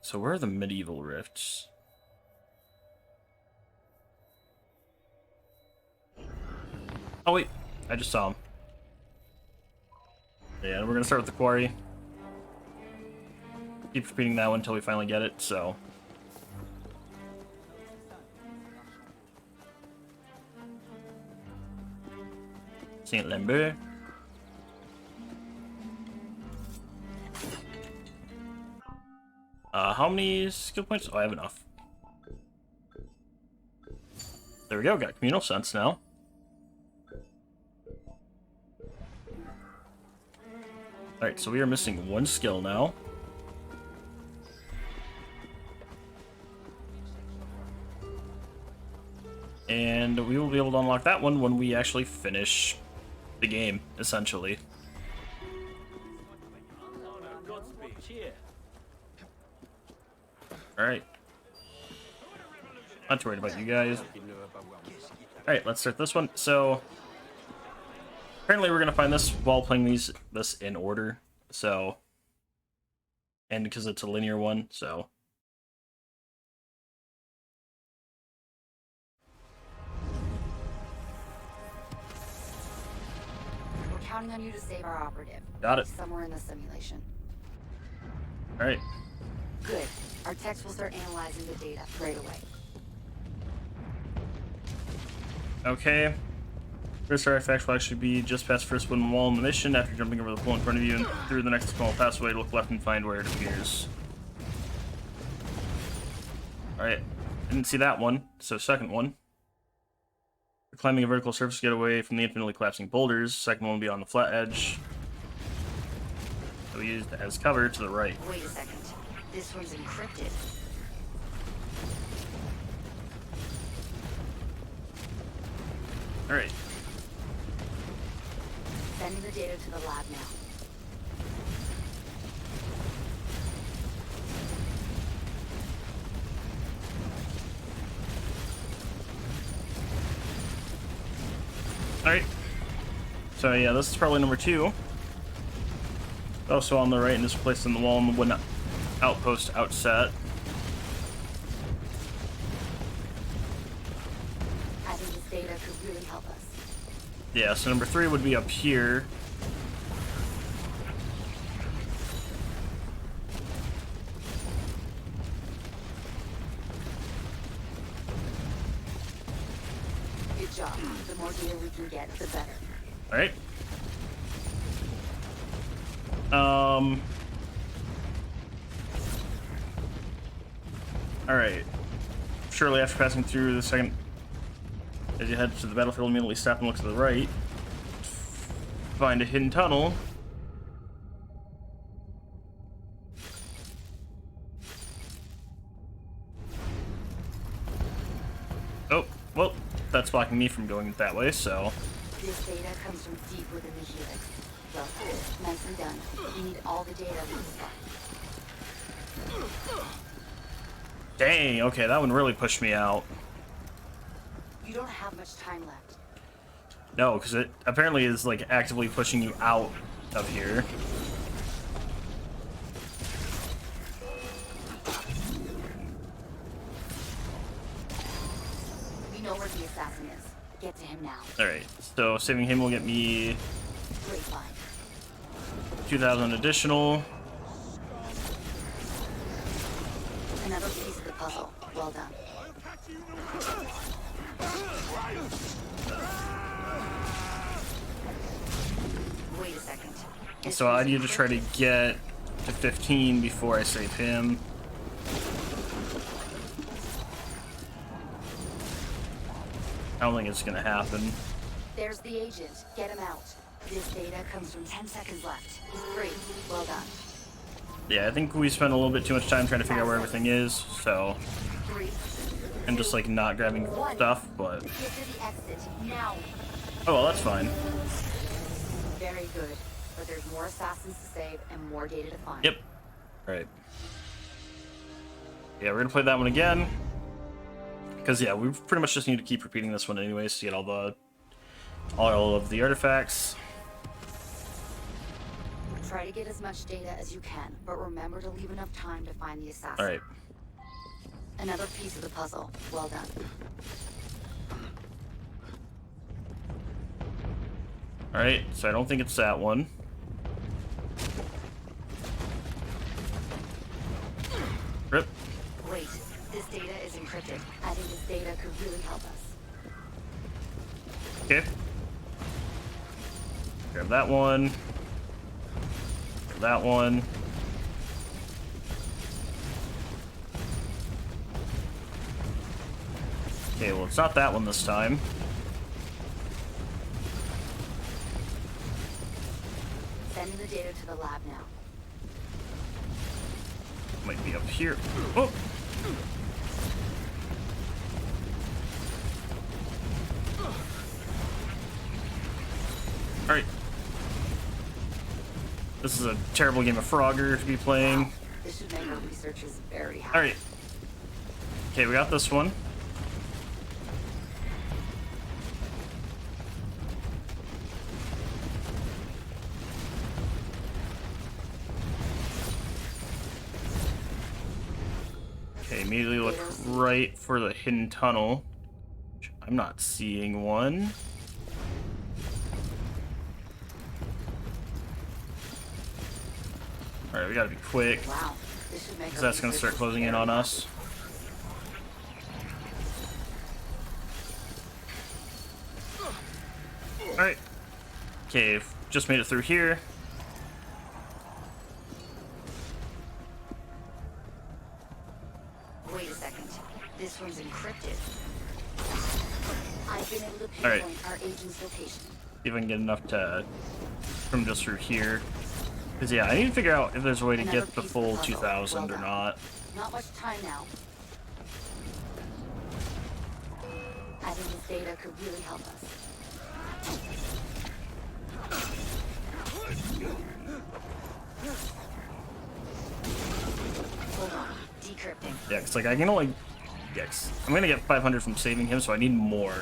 So where are the medieval rifts? Oh wait, I just saw them. Yeah, we're gonna start with the quarry. Keep repeating that one until we finally get it, so. Saint Lambert. How many skill points? Oh, I have enough. There we go, got communal sense now. Alright, so we are missing one skill now. And we will be able to unlock that one when we actually finish the game, essentially. Alright. Not too worried about you guys. Alright, let's start this one. So, apparently we're going to find this while playing this in order. So, and because it's a linear one, so. We're counting on you to save our operative. Got it. Somewhere in the simulation. Alright. Good. Our techs will start analyzing the data right away. Okay. First artifact will actually be just past first wooden wall in the mission. After jumping over the pole in front of you and through the next small passageway, look left and find where it appears. Alright. Didn't see that one, so second one. Climbing a vertical surface to get away from the infinitely collapsing boulders. Second one will be on the flat edge. So we used as cover to the right. Wait a second. This one's encrypted. Alright. Sending the data to the lab now. Alright. So yeah, this is probably number 2. Also on the right and just placed on the wall in the wooden outpost outset. Having this data could really help us. Yeah, so number 3 would be up here. Good job. The more data we can get, the better. Alright. Alright. Shortly after passing through the second, as you head to the battlefield, immediately stop and look to the right. Find a hidden tunnel. Oh, well, that's blocking me from going that way, so. This data comes from deep within the helix. Well, nicely done. We need all the data we can find. Dang, okay, that one really pushed me out. You don't have much time left. No, because it apparently is like actively pushing you out of here. We know where the assassin is. Get to him now. Alright, so saving him will get me Great find. 2,000 additional. Another piece of the puzzle. Well done. Wait a second. So I need to try to get to 15 before I save him. I don't think it's gonna happen. There's the agent. Get him out. This data comes from 10 seconds left. He's free. Well done. Yeah, I think we spent a little bit too much time trying to figure out where everything is, so. 3. And just like not grabbing stuff, but. Get to the exit now. Oh well, that's fine. Very good. But there's more assassins to save and more data to find. Yep. Alright. Yeah, we're gonna play that one again. Because yeah, we pretty much just need to keep repeating this one anyways to get all of the artifacts. Try to get as much data as you can, but remember to leave enough time to find the assassin. Alright. Another piece of the puzzle. Well done. Alright, so I don't think it's that one. Rip. Wait, this data is encrypted. I think this data could really help us. Okay. Grab that one. Grab that one. Okay, well, it's not that one this time. Sending the data to the lab now. Might be up here. Oh! Alright. This is a terrible game of Frogger to be playing. Wow, this should make our researchers very happy. Alright. Okay, we got this one. Okay, immediately look right for the hidden tunnel. I'm not seeing one. Alright, we gotta be quick. Wow, this should make Because that's gonna start closing in on us. Alright. Okay, just made it through here. Wait a second. This one's encrypted. I've been able to pinpoint Alright. our agent's location. See if I can get enough to from just through here. Because yeah, I need to figure out if there's a way to Another get the piece of full the puzzle. 2000 Well or done. not. Not much time now. I think this data could really help us. Hold on. Decrypting. Yeah, because like I can only... Yeah, 'cause I'm gonna get 500 from saving him, so I need more.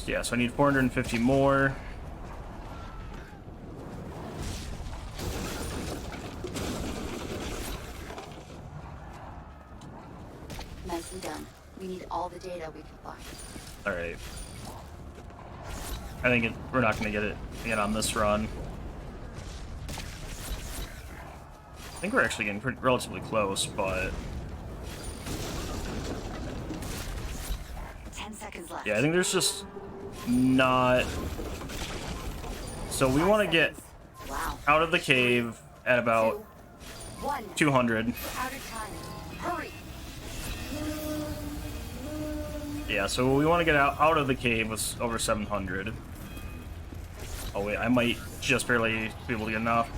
Yeah, so I need 450 more. Nicely done. We need all the data we can find. Alright. I think we're not gonna get it again on this run. I think we're actually getting relatively close, but... 10 seconds left. Yeah, I think there's just not... So we want to get Wow. out of the cave at about 1. 200. Out of time. Hurry. Yeah, so we want to get out of the cave with over 700. Oh wait, I might just barely be able to get enough.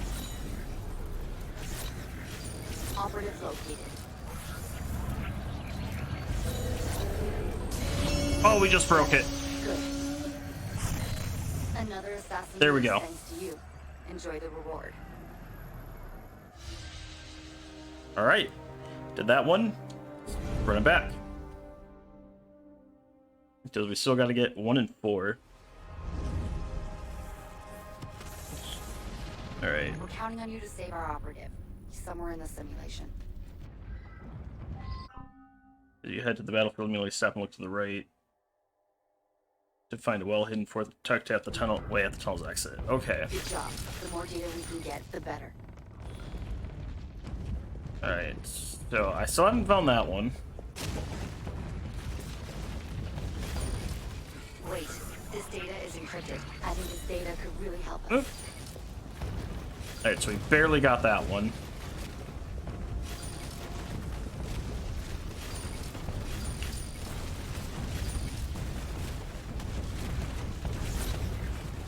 Operative located. Oh, we just broke it. Good. Another assassin. There we go. Thanks to you. Enjoy the reward. Alright. Did that one. Run it back. Because we still got to get 1 and 4. Alright. We're counting on you to save our operative. He's somewhere in the simulation. You head to the battlefield, immediately stop and look to the right. To find a well-hidden fourth tucked at the tunnel. Way at the tunnel's exit. Okay. Good job. The more data we can get, the better. Alright. So, I still haven't found that one. Wait, this data is encrypted. I think this data could really help us. Oop. Alright, so we barely got that one.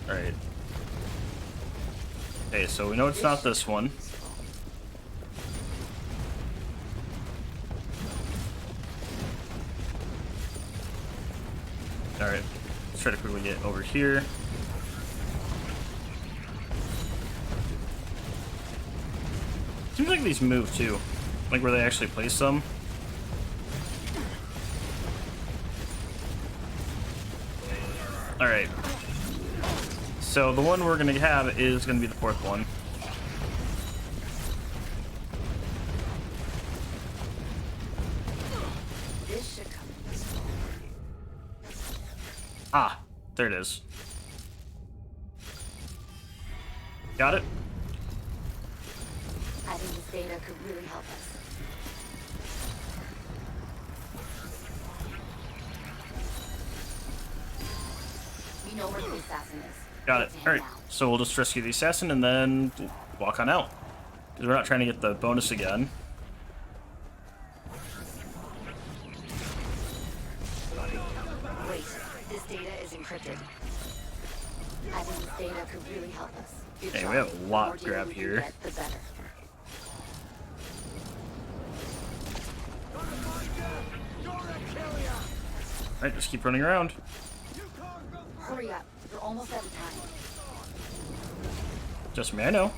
Alright. Okay, so we know it's not this one. Alright, let's try to quickly get over here. Seems like these move too. Like where they actually place them. Alright. so the one we're gonna have is gonna be the fourth one. This should come in useful. Ah, there it is. Got it? I think this data could really help us. We know where the assassin is. Got it. Get to him Alright, now. so we'll just rescue the assassin and then walk on out. Because we're not trying to get the bonus again. Wait, this data is encrypted. I think this data could really help us. Good Hey, job. we have a The lot more to data grab we can here. get, the better. Alright, just keep running around. Hurry up. You're almost out of time. Just me, I know.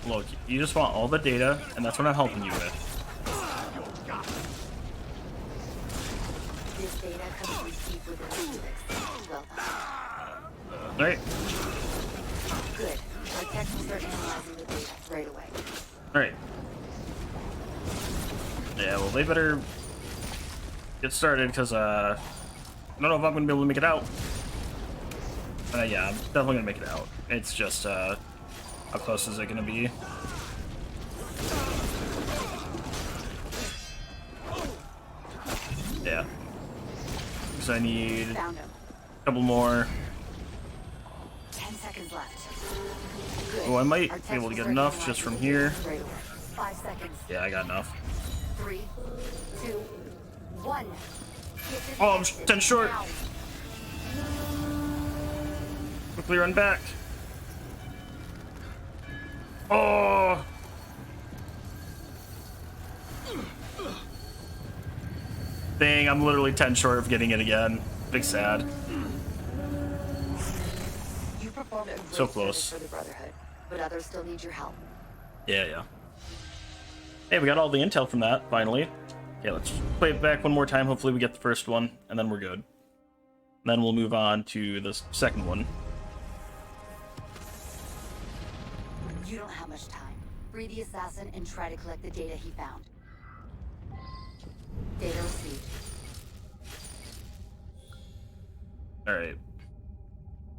Look, you just want all the data, and that's what I'm helping you with. This data comes from deep within the helix. Well done. Alright, Good. Our tech will start analyzing the data right away. alright. Yeah, well, they better get started, because, I don't know if I'm going to be able to make it out. Yeah, I'm definitely going to make it out. It's just, how close is it going to be? Yeah. Because I need Found him. a couple more. 10 seconds left. Good. Oh, I might Our be tech able to will get start enough just analyzing from the here. data right away. 5 seconds. Yeah, I got enough. 3, 2, 1. Get to the Oh, I'm exit 10 short. now. Quickly run back. Oh! Dang, I'm literally 10 short of getting it again. Big sad. You performed a great So service close. for the Brotherhood, but others still need your help. Yeah. Hey, we got all the intel from that, finally. Okay, let's play it back one more time. Hopefully we get the first one, and then we're good. Then we'll move on to the second one. You don't have much time. Free the assassin and try to collect the data he found. Data received. Alright.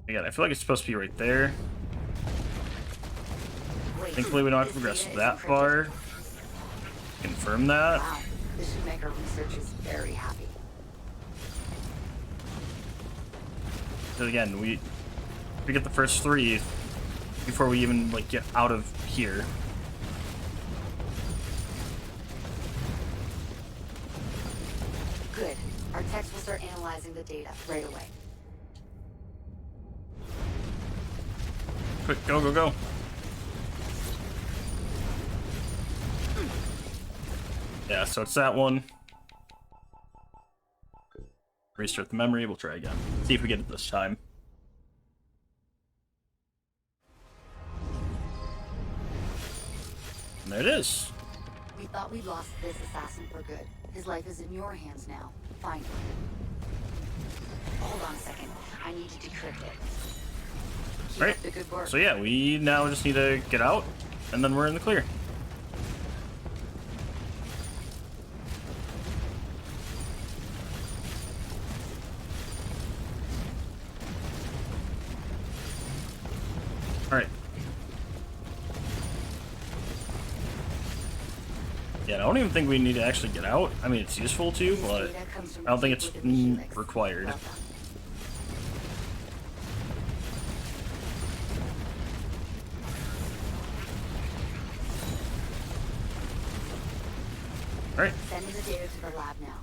Again, I feel like it's supposed to be right there. Great. Thankfully, we don't have to This progress data is that encrypted. far. Confirm that. Wow, this should make our researchers very happy. Because again, we get the first 3 before we even like get out of here. Good. Our techs will start analyzing the data right away. Quick, go. Yeah, so it's that one. Restart the memory, we'll try again. See if we get it this time. And there it is. We thought we'd lost this assassin for good. His life is in your hands now. Find him. Hold on a second. I need to decrypt it. Keep Right. up the good work. So yeah, we now just need to get out, and then we're in the clear. Alright. Yeah, I don't even think we need to actually get out. I mean, it's useful to, This but data comes from I don't think deep it's within the helix. required. Well done. Alright, Sending the data to the lab now.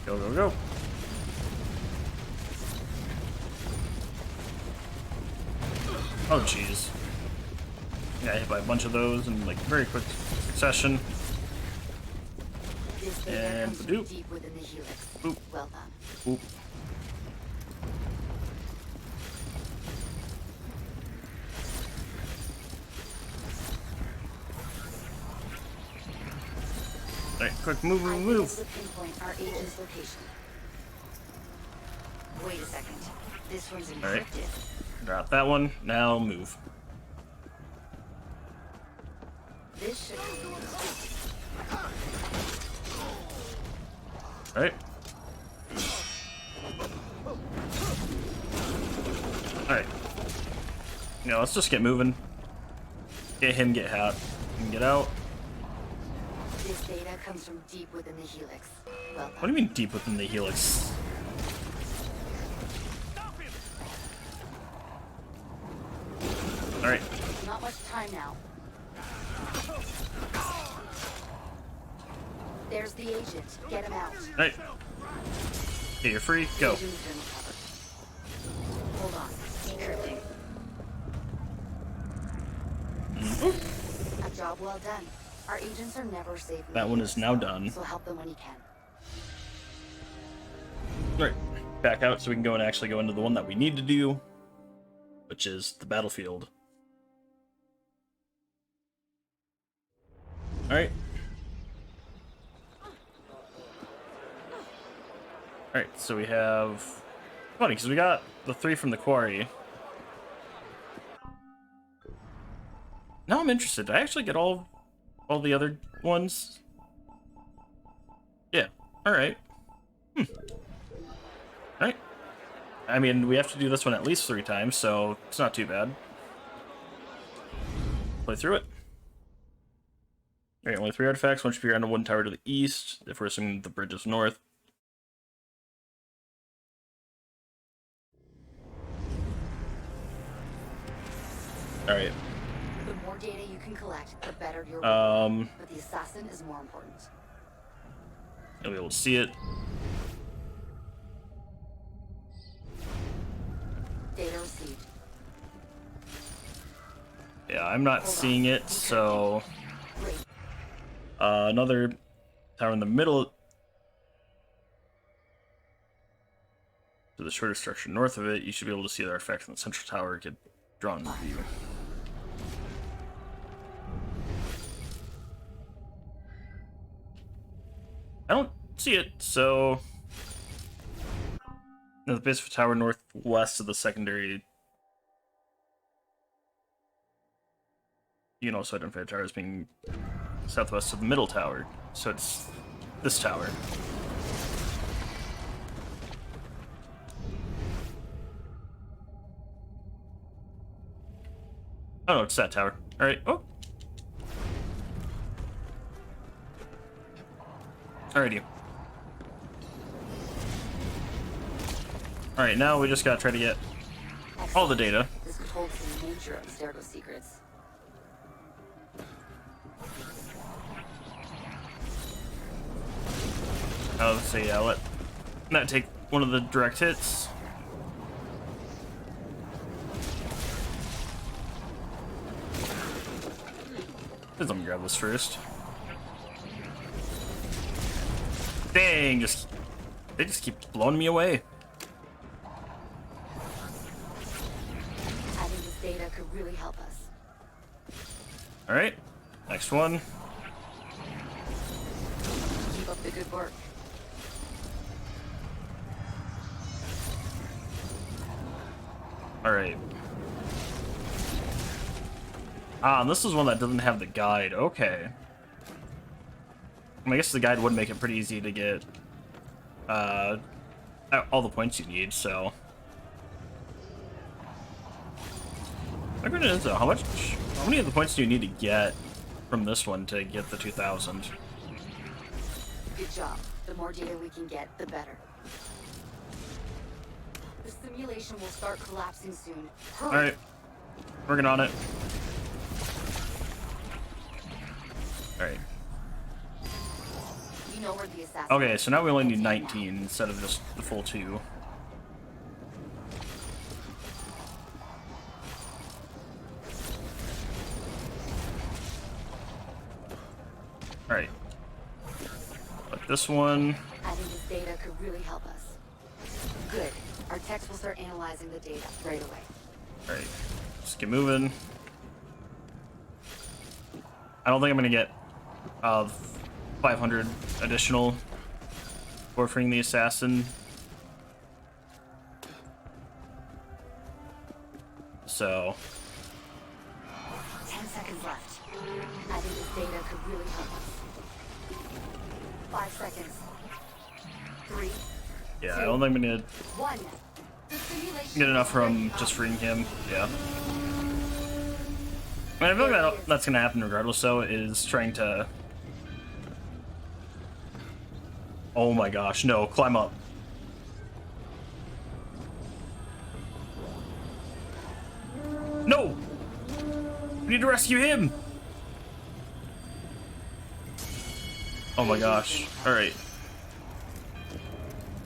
go. Oh, jeez. Got hit by a bunch of those in like very quick succession. This data And comes from Badoop. deep within the helix. Boop. Well done. Oop. Alright, quick, move. I was able to pinpoint our agent's location. Wait a second. This one's All right. encrypted. Drop that one. Now move. This should. All right. All right. Yeah, let's just get moving. Get him, get out, and get out. This data comes from deep within the helix. Well What do you mean deep within the helix? All right. not much time now. There's the agent. Get him out. All right. Okay, you're free. Go. Agent's been recovered. Hold on. Decrypting. A job well done. Our agents are never safe. in That the one helix, is now done. So help them when you can. All right. Back out so we can go and actually go into the one that we need to do, which is the battlefield. All right. All right, so we have... Funny, because we got the 3 from the quarry. Now I'm interested. Did I actually get all the other ones? Yeah. All right. All right. I mean, we have to do this one at least 3 times, so it's not too bad. Play through it. All right, only 3 artifacts. One should be around a wooden tower to the east, if we're assuming the bridge is north. All right. The more data you can collect, the better your But the assassin is more important. You'll be able to see it. Data received. Yeah, I'm not seeing it, so... Great. Another tower in the middle. To the shorter structure north of it, you should be able to see the artifact from the central tower get drawn into view. I don't see it, so... At the base of the tower northwest of the secondary... You can also identify the tower as being southwest of the middle tower, so it's this tower. Oh no, it's that tower. Alright, oh! Alrighty. Alright, now we just gotta try to get all the data. This could hold some major Abstergo secrets. Oh, so yeah, let that take one of the direct hits. Let me grab this first. Dang, they just keep blowing me away. Having this data could really help us. Alright, next one. Keep up the good work. Alright. Ah, and this is one that doesn't have the guide. Okay. I guess the guide would make it pretty easy to get all the points you need, so. My question is, though, how many of the points do you need to get from this one to get the 2,000? Good job. The more data we can get, the better. The simulation will start collapsing soon. Hurry. Alright. Working on it. Alright. We know where the assassin Okay, so now we only need 19 instead of just the full 2. Alright. But this one... Having this data could really help us. Good. Our techs will start analyzing the data right away. Alright. Just get moving. I don't think I'm gonna get 500 additional for freeing the assassin. So 10 seconds left. I think this data could really help us. 5 seconds. 3, yeah, I don't think we need 1. The simulation get enough is from breaking just up. freeing him. Yeah. I mean, I feel like that's gonna happen regardless. Though is trying to. Oh my gosh! No, climb up. No! We need to rescue him! Oh my gosh. Alright.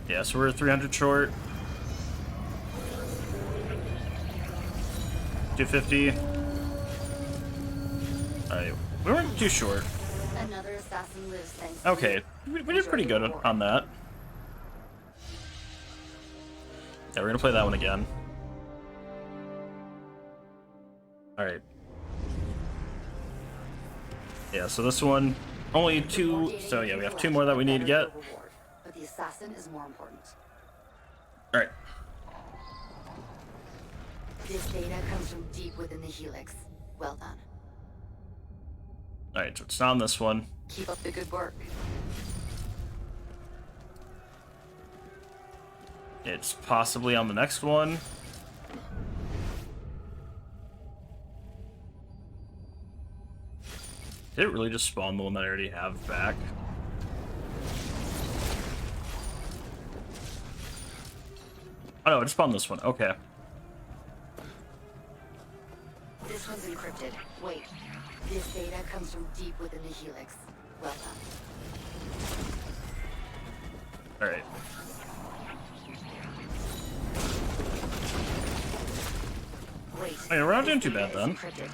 Yeah, so we're 300 short. 250. Alright. We weren't too short. Another assassin lives thanks to Okay. you. We did pretty good on that. Yeah, we're gonna play that one again. Alright. Yeah, so this one, only 2, so yeah, we have 2 more that we need to get. But the assassin is more important. Alright. This data comes from deep within the helix. Well done. Alright, so it's not on this one. Keep up the good work. It's possibly on the next one. Did it really just spawn the one that I already have back? Oh no, it spawned this one. Okay. This one's encrypted. Wait. This data comes from deep within the helix. Well done. Alright. Wait. Oh, yeah, we're not doing This too data bad is then. encrypted.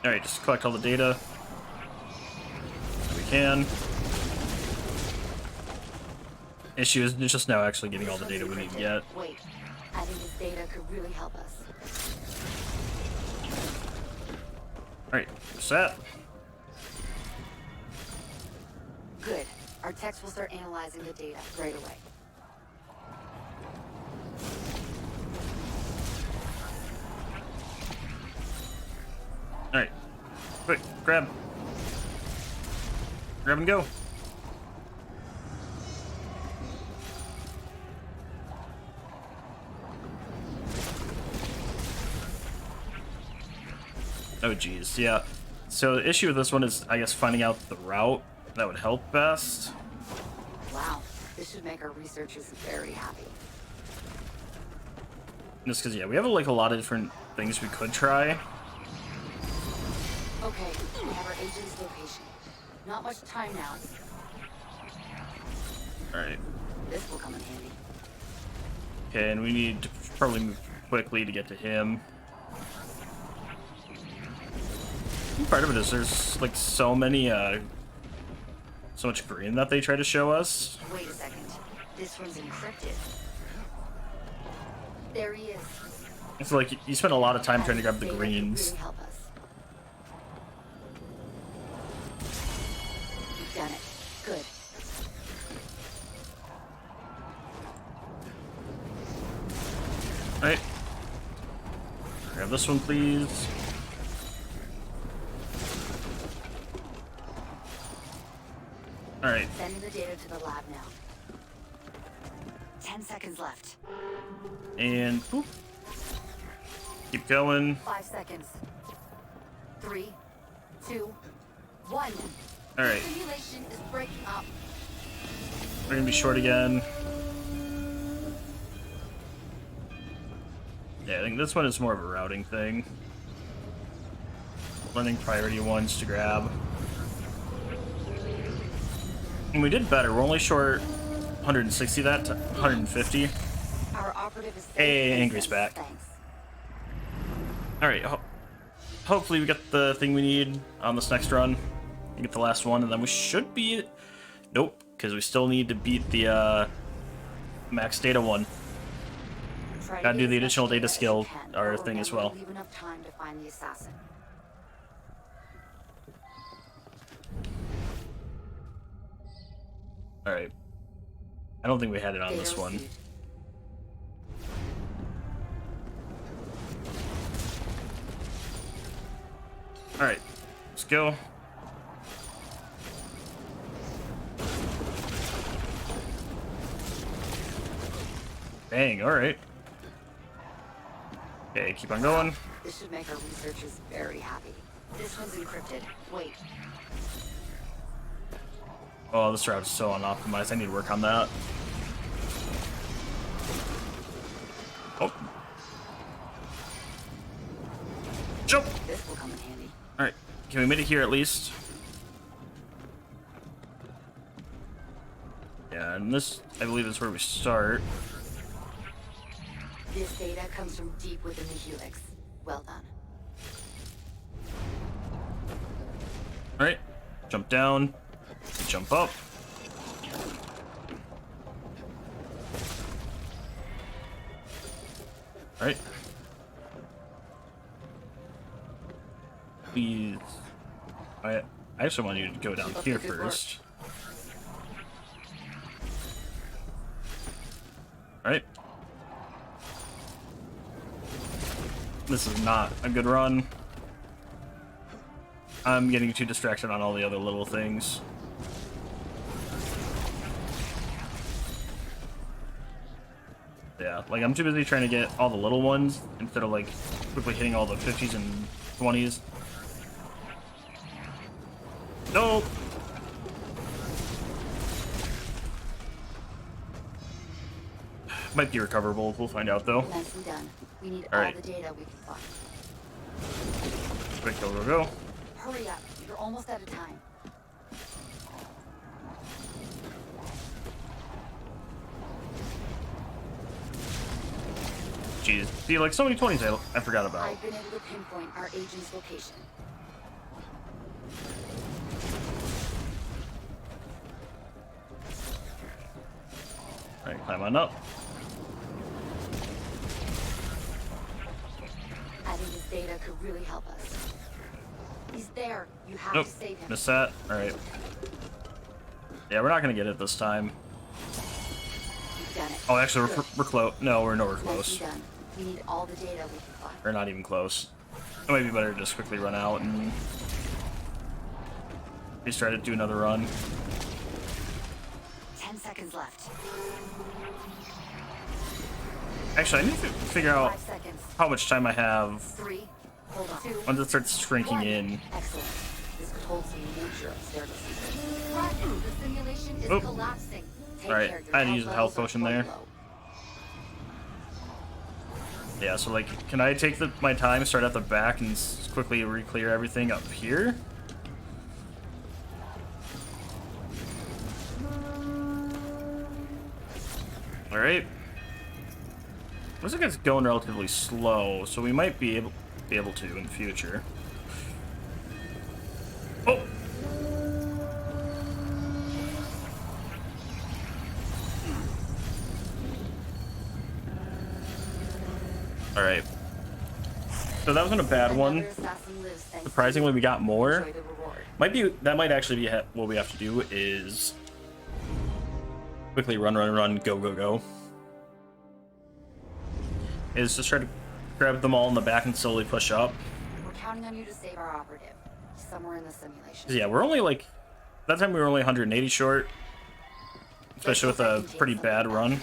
Alright, just collect all the data. If we can. Issue is just now actually getting all the data we need to get. Wait. I think this data could really help us. Alright, set. Good. Our techs will start analyzing the data right away. Alright. Quick, grab. Grab and go. Oh geez, yeah. So the issue with this one is, I guess, finding out the route that would help best. Wow. This should make our researchers very happy. Just because, yeah, we have like a lot of different things we could try. Okay, we have our agent's location. Not much time now. Alright. This will come in handy. Okay, and we need to probably move quickly to get to him. Part of it is there's like so many, so much green that they try to show us. Wait a second. This one's encrypted. There he is. It's like you spend a lot of time trying to grab the Data could greens. really help us. You've done it. Good. Right. Grab this one, please. Alright. Sending the data to the lab now. 10 seconds left. And boop. Keep going. 5 seconds. 3, 2, 1. Alright. Simulation is breaking up. We're gonna be short again. Yeah, I think this one is more of a routing thing. Learning priority ones to grab. And we did better. We're only short 160 that to 150. Our operative is safe. Hey, Angry's back. Thanks. Alright, hopefully we get the thing we need on this next run. We get the last one, and then we should be... Nope, because we still need to beat the max data one. Try to Gotta do get the as much additional data as you skill, can, our but thing as remember well. to leave enough time to find the assassin. Alright. I don't think we had it on Data this one. received. Alright, let's go. Dang, alright. Okay, keep on going. This should make our researchers very happy. This one's encrypted. Wait. Oh, this route's so unoptimized. I need to work on that. Oh. Jump! This will come in handy. Alright, can we make it here at least? Yeah, and this, I believe, is where we start. This data comes from deep within the helix. Well done. Alright, jump down, jump up. Alright. Please. I actually want you to go down Keep up here the good first. Alright. This is not a good run. I'm getting too distracted on all the other little things. Yeah, like I'm too busy trying to get all the little ones instead of like quickly hitting all the 50s and 20s. Nope. Might be recoverable. We'll find out though. Nicely done. We need All all right. the data we can find. Quick, go, go, go. Hurry up. You're almost out of time. Jeez. See, like so many 20s I forgot about. I've been able to pinpoint our agent's location. Alright, climb on up. I think this data could really help us. He's there. You have Nope. to save him. Missed that. Alright. Yeah, we're not gonna get it this time. You've done it. Oh, actually, Good. we're close. No, we're nowhere Nicely close. done. We need all the data we can find. We're not even close. It might be better to just quickly run out and just try to do another run. 10 seconds left. Actually, I need to figure out 5 seconds. how much time I have 3. Hold on. 2. once it starts shrinking 1. in. Excellent. This could hold some major upstairs. Run! The simulation is Oop. collapsing. Take Alright, care. Your I had to use a health levels are potion there. quite low. Yeah, so like, can I take my time, start at the back, and quickly re-clear everything up here? Alright. Looks like it's going relatively slow, so we might be able to in the future. Oh! Alright. So that wasn't a bad one. Another assassin lives, thanks to Surprisingly, you. we got more. Enjoy the reward. That might actually be what we have to do is quickly run, go, go, go. Is just try to grab them all in the back and slowly push up. We're counting on you to save our operative. Somewhere in the simulation. 'Cause, yeah, we're only like, that time we were only 180 short, especially with a pretty bad run.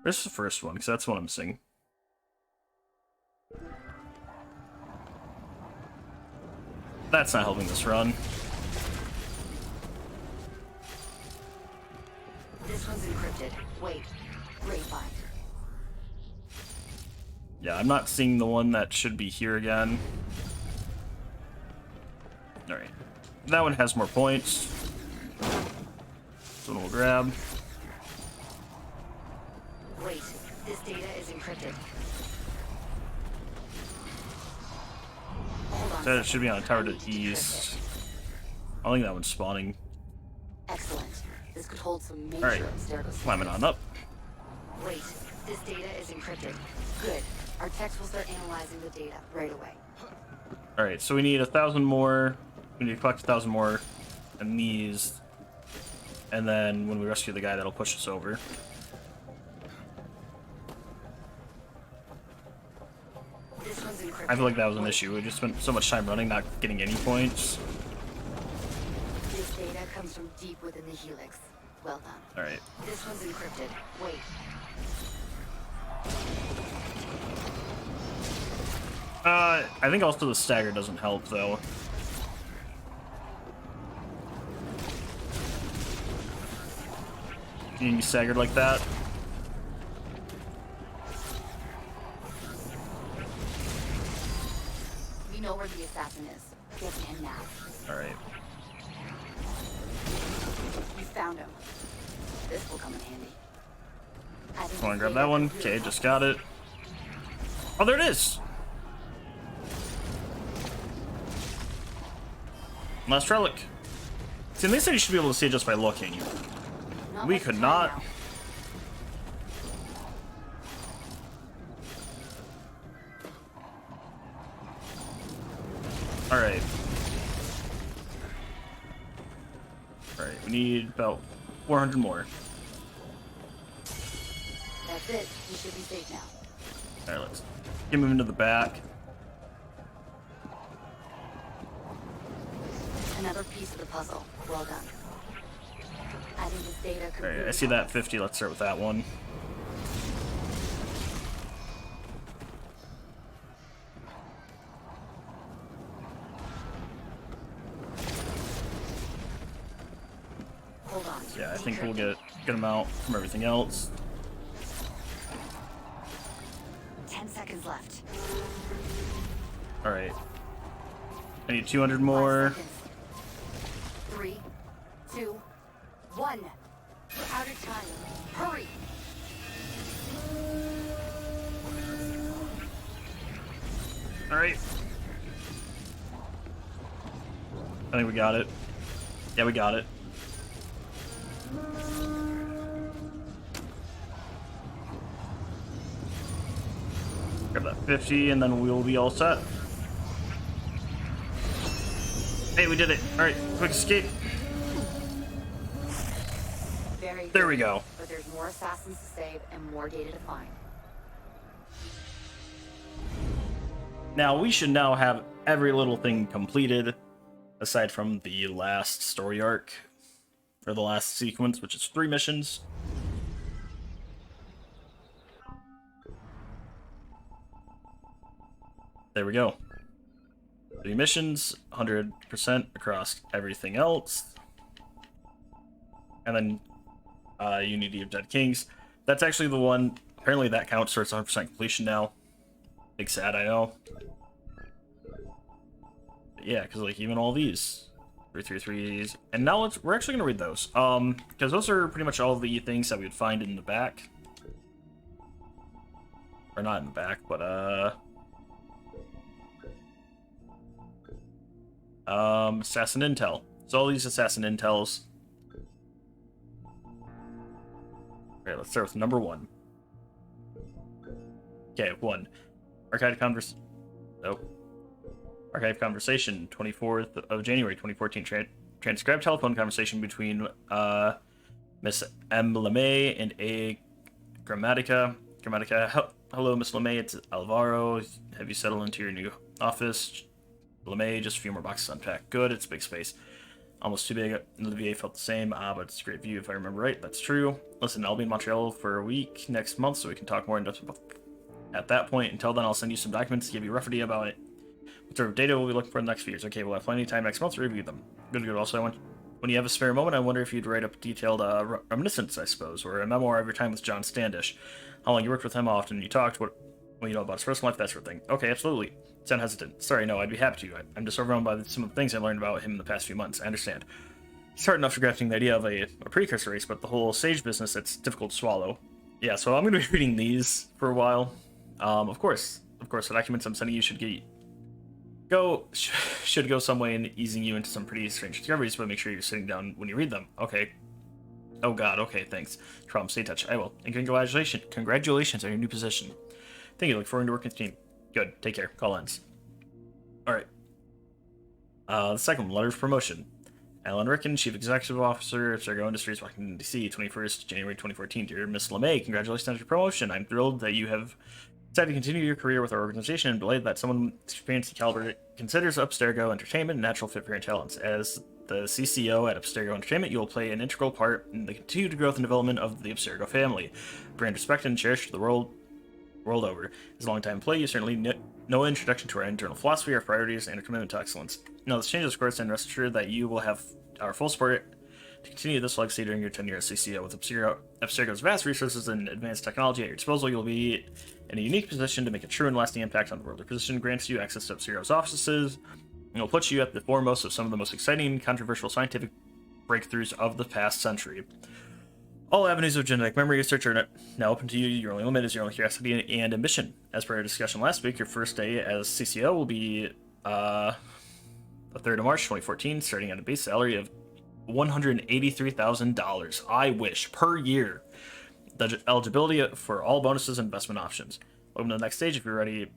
Where's the first one? Because that's what I'm missing. That's not helping this run. This one's encrypted. Wait. Grapevine. Yeah, I'm not seeing the one that should be here again. Alright. That one has more points. This one we'll grab. Wait. This data is encrypted. Hold on. So a it should be on a second. tower I to need decrypt east. it. I don't think that one's spawning. Excellent. This could hold some major Alright, upstairs. climbing on up. Wait. This data is encrypted. Good. Our techs will start analyzing the data right away. Alright, so we need 1,000 more. We need to collect 1,000 more. And these And then when we rescue the guy, that'll push us over. This one's encrypted. I feel like that was an issue. We just spent so much time running, not getting any points. This data comes from deep within the helix. Well done. Alright. This one's encrypted. Wait. I think also the stagger doesn't help, though. You can be staggered like that. We know where the assassin is. Get to him now. Alright. You found him. This will come in handy. Come on, grab that one. Okay, just got it. Oh, there it is! Last relic. See, they said you should be able to see it just by looking. We could not. Alright. Alright, we need about 400 more. That's it. You should be safe now. Alright, let's get moving to the back. Another piece of the puzzle. Well done. Adding this data. Alright, I see that 50. Let's start with that one. Hold on. Yeah, I think we'll get good amount from everything else. 10 seconds left. Alright. I need 200 more. 5 seconds. 3, 2, 1. We're out of time. Hurry! Alright. I think we got it. Yeah, we got it. Grab that 50 and then we'll be all set. Hey, we did it. Alright, quick escape. Very good. There we go. But there's more assassins to save and more data to find. Now, we should now have every little thing completed, aside from the last story arc, or the last sequence, which is 3 missions. There we go. 3 missions, 100% across everything else. And then Unity of Dead Kings. That's actually the one, apparently that count starts 100% completion now. Big sad, I know. But yeah, because like even all these 333s, and now we're actually gonna read those, because those are pretty much all the things that we would find in the back, or not in the back, but assassin intel. So all these assassin intels. Okay, let's start with number 1. Okay, 1. Archive conversation, 24th of January, 2014. Transcribed telephone conversation between Miss M. LeMay and A. Grammatica. Hello, Miss LeMay, it's Alvaro. Have you settled into your new office? LeMay, just a few more boxes unpacked. Good, it's a big space. Almost too big. The VA felt the same. But it's a great view if I remember right. That's true. Listen, I'll be in Montreal for a week next month, so we can talk more in depth about at that point. Until then, I'll send you some documents to give you a rough idea about it. What sort of data will we look for in the next few years? Okay, we'll have plenty of time next month to review them. Good. Also, when you have a spare moment, I wonder if you'd write up a detailed reminiscence, I suppose, or a memoir of your time with John Standish. How long you worked with him, how often you talked, what you know about his personal life, that sort of thing. Okay, absolutely. Sound hesitant. Sorry, no, I'd be happy to. I'm just overwhelmed by some of the things I learned about him in the past few months. I understand. It's hard enough to grafting the idea of a precursor race, but the whole sage business, it's difficult to swallow. Yeah, so I'm going to be reading these for a while. Of course, the documents I'm sending you should go some way in easing you into some pretty strange discoveries, but make sure you're sitting down when you read them. Okay. Oh god, okay, thanks. Problem, stay in touch. I will. And congratulations on your new position. Thank you, look forward to working with the team. Good, take care. Call ends. Alright. The second one, letter of promotion. Alan Ricken, Chief Executive Officer of Abstergo Industries, Washington, D.C., 21st January 2014. Dear Miss LeMay, congratulations on your promotion. I'm thrilled that you have decided to continue your career with our organization and delighted that someone with experience and caliber considers Abstergo Entertainment a natural fit for your talents. As the CCO at Abstergo Entertainment, you will play an integral part in the continued growth and development of the Abstergo family. Brand respected and cherished the world over. As a long-time employee, you certainly no introduction to our internal philosophy, our priorities, and our commitment to excellence. Now, this changes course, and rest assured that you will have our full support to continue this legacy during your tenure as CCO. With Abstergo's vast resources and advanced technology at your disposal, you'll be in a unique position to make a true and lasting impact on the world. Your position grants you access to Abstergo's offices, and will put you at the foremost of some of the most exciting and controversial scientific breakthroughs of the past century. All avenues of genetic memory research are now open to you. Your only limit is your own curiosity and ambition. As per our discussion last week, your first day as CCO will be the 3rd of March 2014, starting at a base salary of $183,000. I wish, per year. The eligibility for all bonuses and investment options. Welcome to the next stage. If you're ready,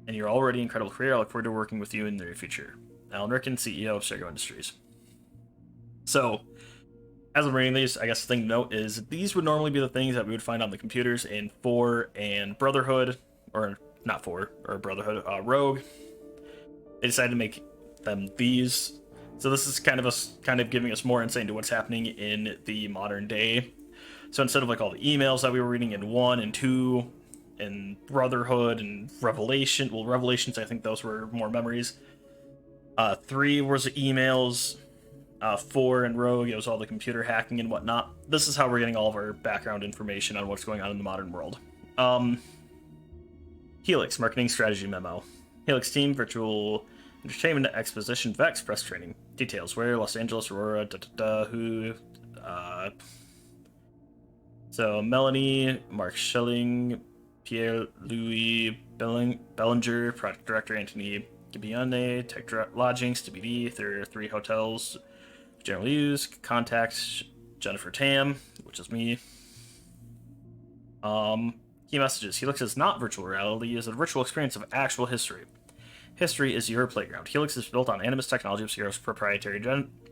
and you're already an incredible career, I look forward to working with you in the near future. Alan Ricken, CEO of Abstergo Industries. So, as I'm reading these, I guess the thing to note is these would normally be the things that we would find on the computers in 4 and Brotherhood, or not 4, or Brotherhood, Rogue. They decided to make them these. So this is kind of giving us more insight into what's happening in the modern day. So instead of like all the emails that we were reading in 1 and 2, and Brotherhood and Revelation, well, Revelations, I think those were more memories. 3 was emails. 4 and Rogue, it was all the computer hacking and whatnot. This is how we're getting all of our background information on what's going on in the modern world. Helix Marketing Strategy Memo. Helix Team Virtual Entertainment Exposition Vex Press Training. Details: where, Los Angeles, Aurora, who. So Melanie, Mark Schelling, Pierre-Louis Bellinger, Project Director Anthony Gibione, Tech Lodgings, TBD, there are 3 hotels. General use, contacts Jennifer Tam, which is me. Key messages. Helix is not virtual reality, it is a virtual experience of actual history. History is your playground. Helix is built on Animus technology of Abstergo's proprietary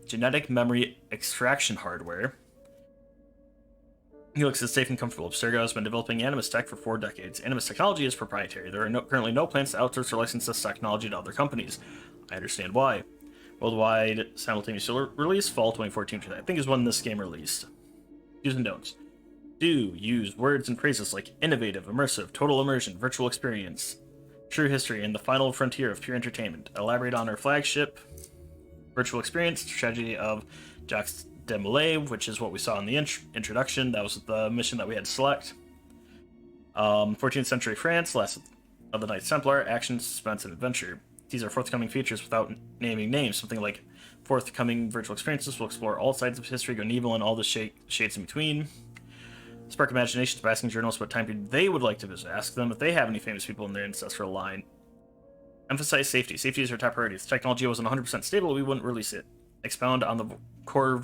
genetic memory extraction hardware. Helix is safe and comfortable. Abstergo has been developing Animus tech for 4 decades. Animus technology is proprietary. There are currently no plans to outsource or license this technology to other companies. I understand why. Worldwide simultaneous release, fall 2014, which I think is when this game released. Do's and don'ts. Do use words and phrases like innovative, immersive, total immersion, virtual experience, true history, and the final frontier of pure entertainment. Elaborate on our flagship virtual experience, tragedy of Jacques de Molay, which is what we saw in the introduction. That was the mission that we had to select. 14th century France, Last of the Knights Templar, action, suspense, and adventure. These are forthcoming features without naming names. Something like forthcoming virtual experiences will explore all sides of history, good and evil, and all the shades in between. Spark imaginations by asking journalists what time period they would like to visit. Ask them if they have any famous people in their ancestral line. Emphasize safety. Safety is our top priority. If the technology wasn't 100% stable, we wouldn't release it. Expound on the core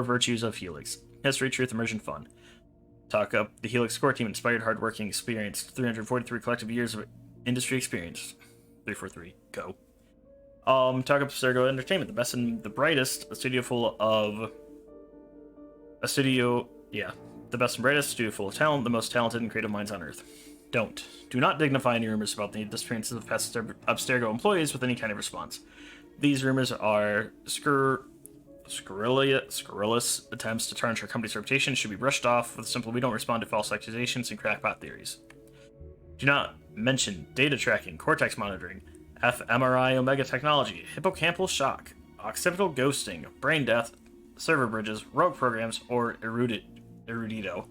virtues of Helix. History, truth, immersion, fun. Talk up the Helix core team, inspired, hardworking, experienced, 343 collective years of industry experience. 343, go. Talk up Abstergo Entertainment, the best and the brightest, the best and brightest studio full of talent, the most talented and creative minds on Earth. Do not dignify any rumors about the disappearances of past Abstergo employees with any kind of response. These rumors are scurrilous attempts to tarnish our company's reputation, should be brushed off with simple "we don't respond to false accusations" and crackpot theories. Do not mention data tracking, cortex monitoring, fMRI omega technology, hippocampal shock, occipital ghosting, brain death, server bridges, rogue programs, or Erudito.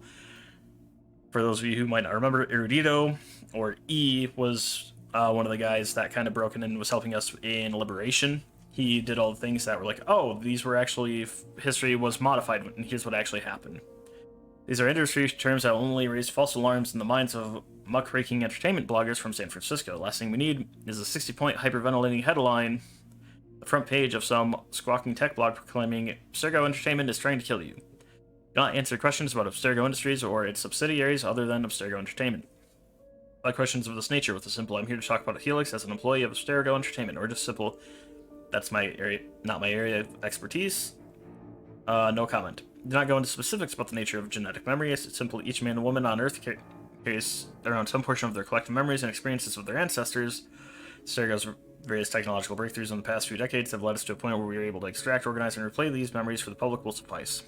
For those of you who might not remember, Erudito, or E, was one of the guys that kind of broke in and was helping us in Liberation. He did all the things that were like, oh, these were actually, history was modified, and here's what actually happened. These are industry terms that only raise false alarms in the minds of muckraking entertainment bloggers from San Francisco. Last thing we need is a 60-point hyperventilating headline, the front page of some squawking tech blog proclaiming Abstergo Entertainment is trying to kill you. Do not answer questions about Abstergo Industries or its subsidiaries other than Abstergo Entertainment. By questions of this nature with a simple "I'm here to talk about Helix as an employee of Abstergo Entertainment," or just simple That's my area, not my area of expertise. No comment. Do not go into specifics about the nature of genetic memory. It's simply each man and woman on Earth carries around some portion of their collective memories and experiences with their ancestors. Abstergo's various technological breakthroughs in the past few decades have led us to a point where we are able to extract, organize, and replay these memories for the public will suffice.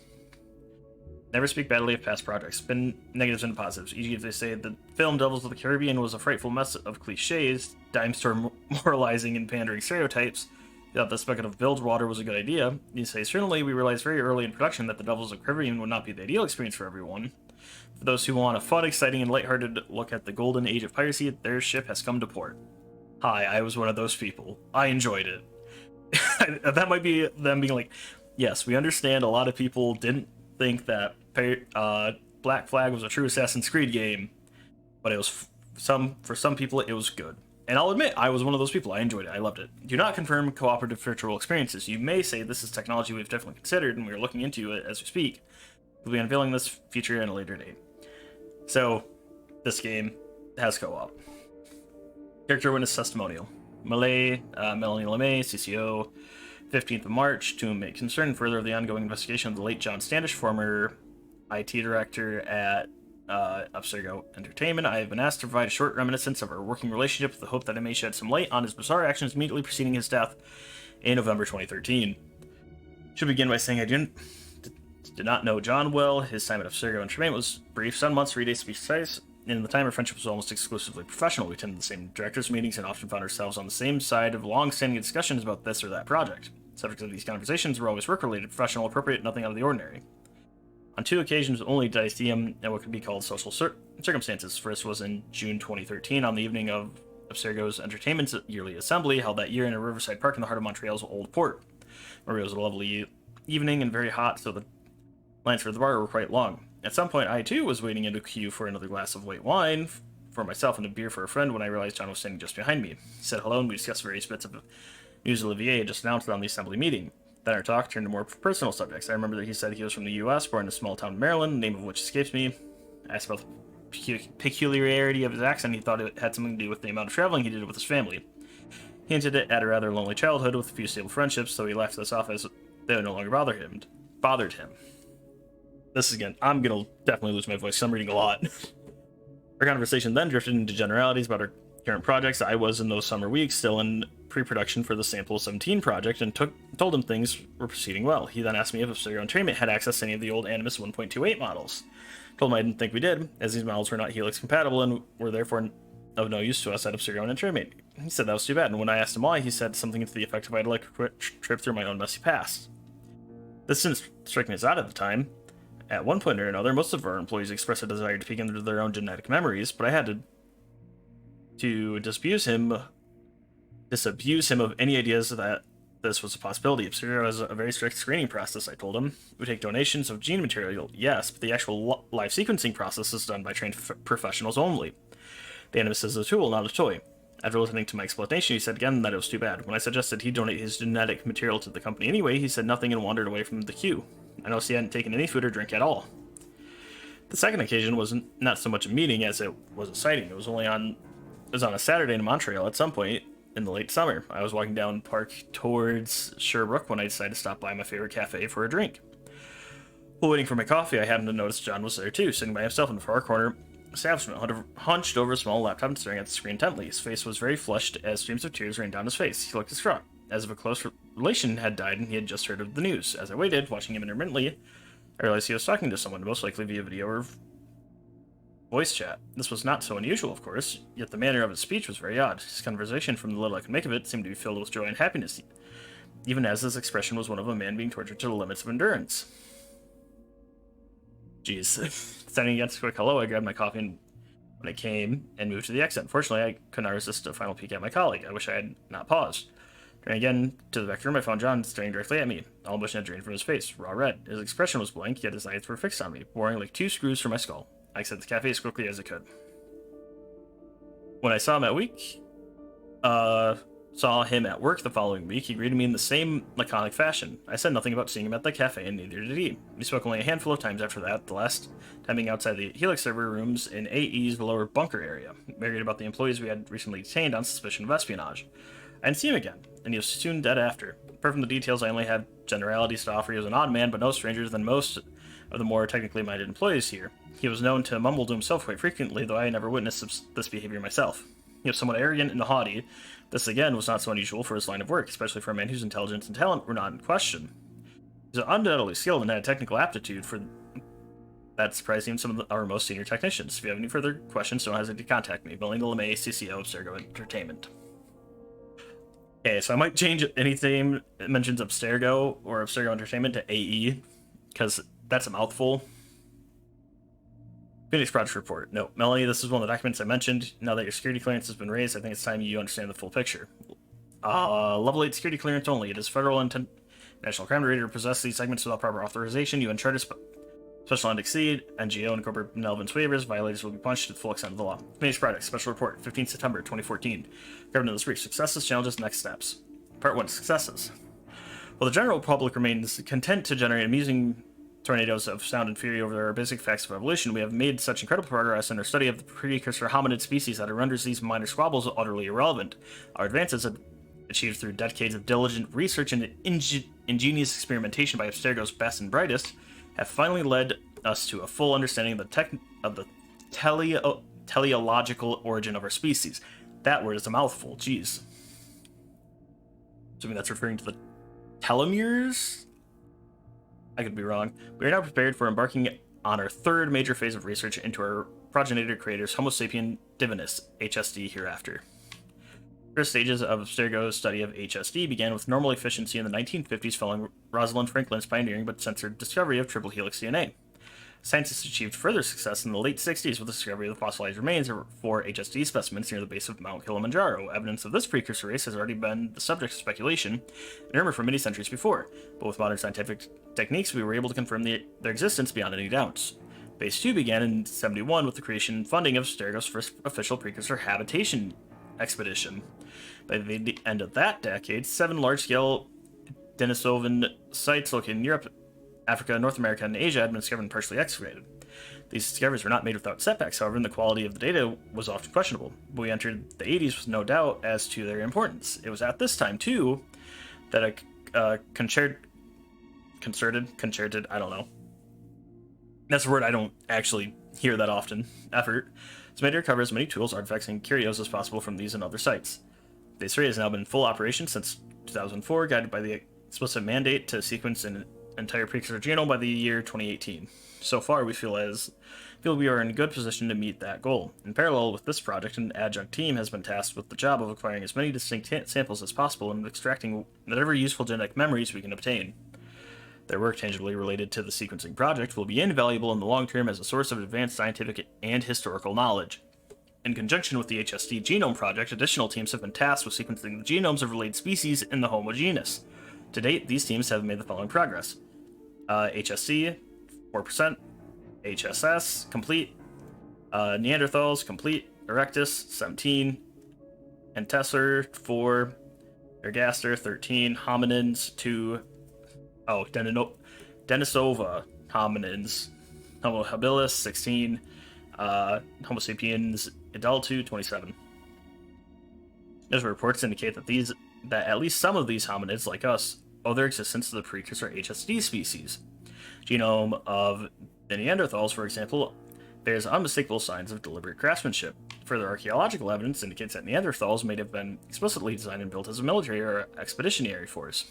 Never speak badly of past projects. Spin negatives into positives. E.g., if they say the film Devils of the Caribbean was a frightful mess of cliches, dime store moralizing and pandering stereotypes, you thought the speculative Bilgewater was a good idea. You say, certainly we realized very early in production that the Devils of the Caribbean would not be the ideal experience for everyone. For those who want a fun, exciting, and lighthearted look at the golden age of piracy, their ship has come to port. Hi, I was one of those people. I enjoyed it. That might be them being like, yes, we understand a lot of people didn't think that Black Flag was a true Assassin's Creed game, but it was for some people it was good. And I'll admit, I was one of those people. I enjoyed it. I loved it. Do not confirm cooperative virtual experiences. You may say this is technology we've definitely considered, and we are looking into it as we speak. We'll be unveiling this feature at a later date. So, this game has co-op. Character witness testimonial. Melanie LeMay, CCO, 15th of March, to make concern further of the ongoing investigation of the late John Standish, former IT director at Abstergo Entertainment. I have been asked to provide a short reminiscence of our working relationship with the hope that it may shed some light on his bizarre actions immediately preceding his death in November 2013. Should begin by saying I did not know John well. His time at Abstergo Entertainment was brief, 7 months, 3 days to be precise. In the time, our friendship was almost exclusively professional. We attended the same directors' meetings and often found ourselves on the same side of long-standing discussions about this or that project. Subjects of these conversations were always work-related, professional, appropriate, nothing out of the ordinary. On 2 occasions only did I see him in what could be called social circumstances. First was in June 2013, on the evening of Abstergo's Entertainment's yearly assembly, held that year in a riverside park in the heart of Montreal's Old Port. It was a lovely evening and very hot, so the lines for the bar were quite long. At some point, I too was waiting in a queue for another glass of white wine for myself and a beer for a friend when I realized John was standing just behind me. He said hello, and we discussed various bits of news Olivier had just announced on the assembly meeting. Then our talk turned to more personal subjects. I remember that he said he was from the U.S., born in a small town in Maryland, the name of which escapes me. I asked about the peculiarity of his accent. He thought it had something to do with the amount of traveling he did with his family. He hinted at a rather lonely childhood with a few stable friendships, so he laughed us off as they would no longer bothered him. This is again, I'm gonna definitely lose my voice, so I'm reading a lot. Our conversation then drifted into generalities about our current projects. I was, in those summer weeks, still in pre-production for the Sample 17 project, and told him things were proceeding well. He then asked me if Abstergo Entertainment had access to any of the old Animus 1.28 models. Told him I didn't think we did, as these models were not Helix compatible and were therefore of no use to us at Abstergo Entertainment. He said that was too bad, and when I asked him why, he said something to the effect of I'd like a quick trip through my own messy past. This didn't strike me as odd at the time. At one point or another, most of our employees expressed a desire to peek into their own genetic memories, but I had to disabuse him of any ideas that this was a possibility. Abstergo has a very strict screening process, I told him. We take donations of gene material, yes, but the actual live sequencing process is done by trained professionals only. The Animus is a tool, not a toy. After listening to my explanation, he said again that it was too bad. When I suggested he donate his genetic material to the company anyway, he said nothing and wandered away from the queue. I noticed he hadn't taken any food or drink at all. The second occasion was not so much a meeting as it was a sighting. It was on a Saturday in Montreal at some point in the late summer. I was walking down Park towards Sherbrooke when I decided to stop by my favorite cafe for a drink. While waiting for my coffee, I happened to notice John was there too, sitting by himself in the far corner establishment, hunched over a small laptop and staring at the screen intently. His face was very flushed as streams of tears rained down his face. He looked distraught, as if a close relation had died and he had just heard of the news. As I waited, watching him intermittently, I realized he was talking to someone, most likely via video or voice chat. This was not so unusual, of course, yet the manner of his speech was very odd. His conversation, from the little I could make of it, seemed to be filled with joy and happiness, even as his expression was one of a man being tortured to the limits of endurance. Jeez. Standing against a quick hello, I grabbed my coffee and when I came and moved to the exit. Unfortunately, I could not resist a final peek at my colleague. I wish I had not paused. Turning again to the back room, I found John staring directly at me. All emotion had drained from his face, raw red. His expression was blank, yet his eyes were fixed on me, boring like 2 screws from my skull. I exited the cafe as quickly as I could. When I saw him at work the following week, he greeted me in the same laconic fashion. I said nothing about seeing him at the cafe, and neither did he. We spoke only a handful of times after that, the last time being outside the Helix server rooms in AE's lower bunker area. We argued about the employees we had recently detained on suspicion of espionage. I didn't see him again. and he was soon dead after. Apart from the details, I only have generalities to offer. He was an odd man, but no stranger than most of the more technically minded employees here. He was known to mumble to himself quite frequently, though I never witnessed this behavior myself. He was somewhat arrogant and haughty. This, again, was not so unusual for his line of work, especially for a man whose intelligence and talent were not in question. He was undoubtedly skilled and had a technical aptitude for that surprised even some of our most senior technicians. If you have any further questions, don't hesitate to contact me. Melinda LeMay, CCO of Abstergo Entertainment. Okay, so I might change anything that mentions Abstergo or Abstergo Entertainment to AE, because that's a mouthful. Phoenix Project Report. No, Melanie, this is one of the documents I mentioned. Now that your security clearance has been raised, I think it's time you understand the full picture. Level 8 security clearance only. It is federal intent. National Crime Radar possess these segments without proper authorization. You uncharted special and exceed, NGO and corporate benevolence waivers. Violators will be punished to the full extent of the law. Phoenix Project Special Report, 15 September 2014. Government of this brief. Successes, challenges, next steps. Part 1. Successes. While the general public remains content to generate amusing tornadoes of sound and fury over our basic facts of evolution, we have made such incredible progress in our study of the precursor hominid species that it renders these minor squabbles utterly irrelevant. Our advances have achieved through decades of diligent research and ingenious experimentation by Abstergo's best and brightest, have finally led us to a full understanding of the teleological origin of our species. That word is a mouthful, jeez. Assuming that's referring to the telomeres? I could be wrong. We are now prepared for embarking on our third major phase of research into our progenitor creators Homo sapien divinus, HSD, hereafter. First stages of Abstergo's study of HSD began with normal efficiency in the 1950s following Rosalind Franklin's pioneering but censored discovery of triple helix DNA. Scientists achieved further success in the late 60s with the discovery of the fossilized remains of 4 HSD specimens near the base of Mount Kilimanjaro. Evidence of this precursor race has already been the subject of speculation and rumor for many centuries before, but with modern scientific techniques we were able to confirm their existence beyond any doubts. Phase 2 began in 1971 with the creation and funding of Abstergo's first official precursor habitation expedition. By the end of that decade, 7 large-scale Denisovan sites located in Europe, Africa, North America, and Asia had been discovered and partially excavated. These discoveries were not made without setbacks, however, and the quality of the data was often questionable. But we entered the 80s with no doubt as to their importance. It was at this time, too, that a concerted, I don't know. That's a word I don't actually hear that often. Effort has made to recover as many tools, artifacts, and curios as possible from these and other sites. Phase 3 has now been in full operation since 2004, guided by the explicit mandate to sequence an entire precursor genome by the year 2018. So far, we feel we are in a good position to meet that goal. In parallel with this project, an adjunct team has been tasked with the job of acquiring as many distinct samples as possible and extracting whatever useful genetic memories we can obtain. Their work tangibly related to the sequencing project will be invaluable in the long term as a source of advanced scientific and historical knowledge. In conjunction with the HSD Genome Project, additional teams have been tasked with sequencing the genomes of related species in the Homo genus. To date, these teams have made the following progress. HSC, 4%, HSS, complete, Neanderthals, complete, Erectus, 17, Entesser, 4, Ergaster, 13, Hominins, 2, Denisova, Hominins, Homo habilis, 16, Homo sapiens adultu, 27. Those reports indicate that at least some of these hominids, like us, owe their existence to the precursor HSD species. Genome of the Neanderthals, for example, bears unmistakable signs of deliberate craftsmanship. Further archaeological evidence indicates that Neanderthals may have been explicitly designed and built as a military or expeditionary force.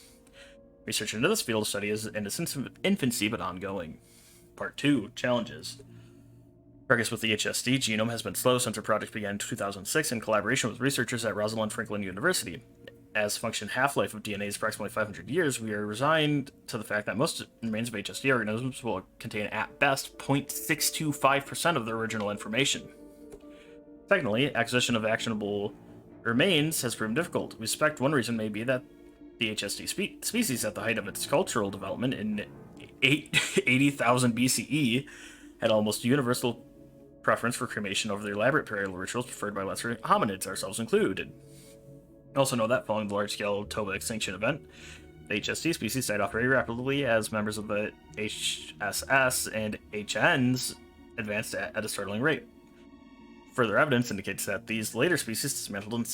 Research into this field of study is in its infancy but ongoing. Part 2. Challenges. Progress with the HSD genome has been slow since our project began in 2006 in collaboration with researchers at Rosalind Franklin University. As function half-life of DNA is approximately 500 years, we are resigned to the fact that most remains of HSD organisms will contain at best 0.625% of their original information. Secondly, acquisition of actionable remains has proven difficult. We suspect one reason may be that the HSD species at the height of its cultural development in 80,000 BCE had almost universal preference for cremation over the elaborate burial rituals preferred by lesser hominids, ourselves included. Also know that following the large-scale Toba extinction event, the HSD species died off very rapidly as members of the HSS and HNs advanced at a startling rate. Further evidence indicates that these later species dismantled and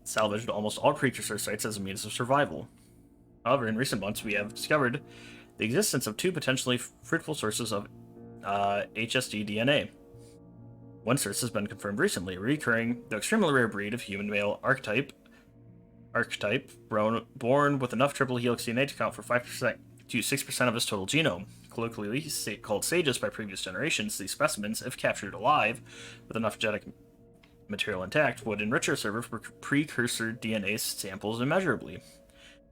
salvaged almost all precursor sites as a means of survival. However, in recent months, we have discovered the existence of two potentially fruitful sources of HSD DNA. One source has been confirmed recently, recurring the extremely rare breed of human male archetype born with enough triple helix DNA to count for 5% to 6% of his total genome. Colloquially called sages by previous generations, these specimens, if captured alive with enough genetic material intact, would enrich our server for precursor DNA samples immeasurably.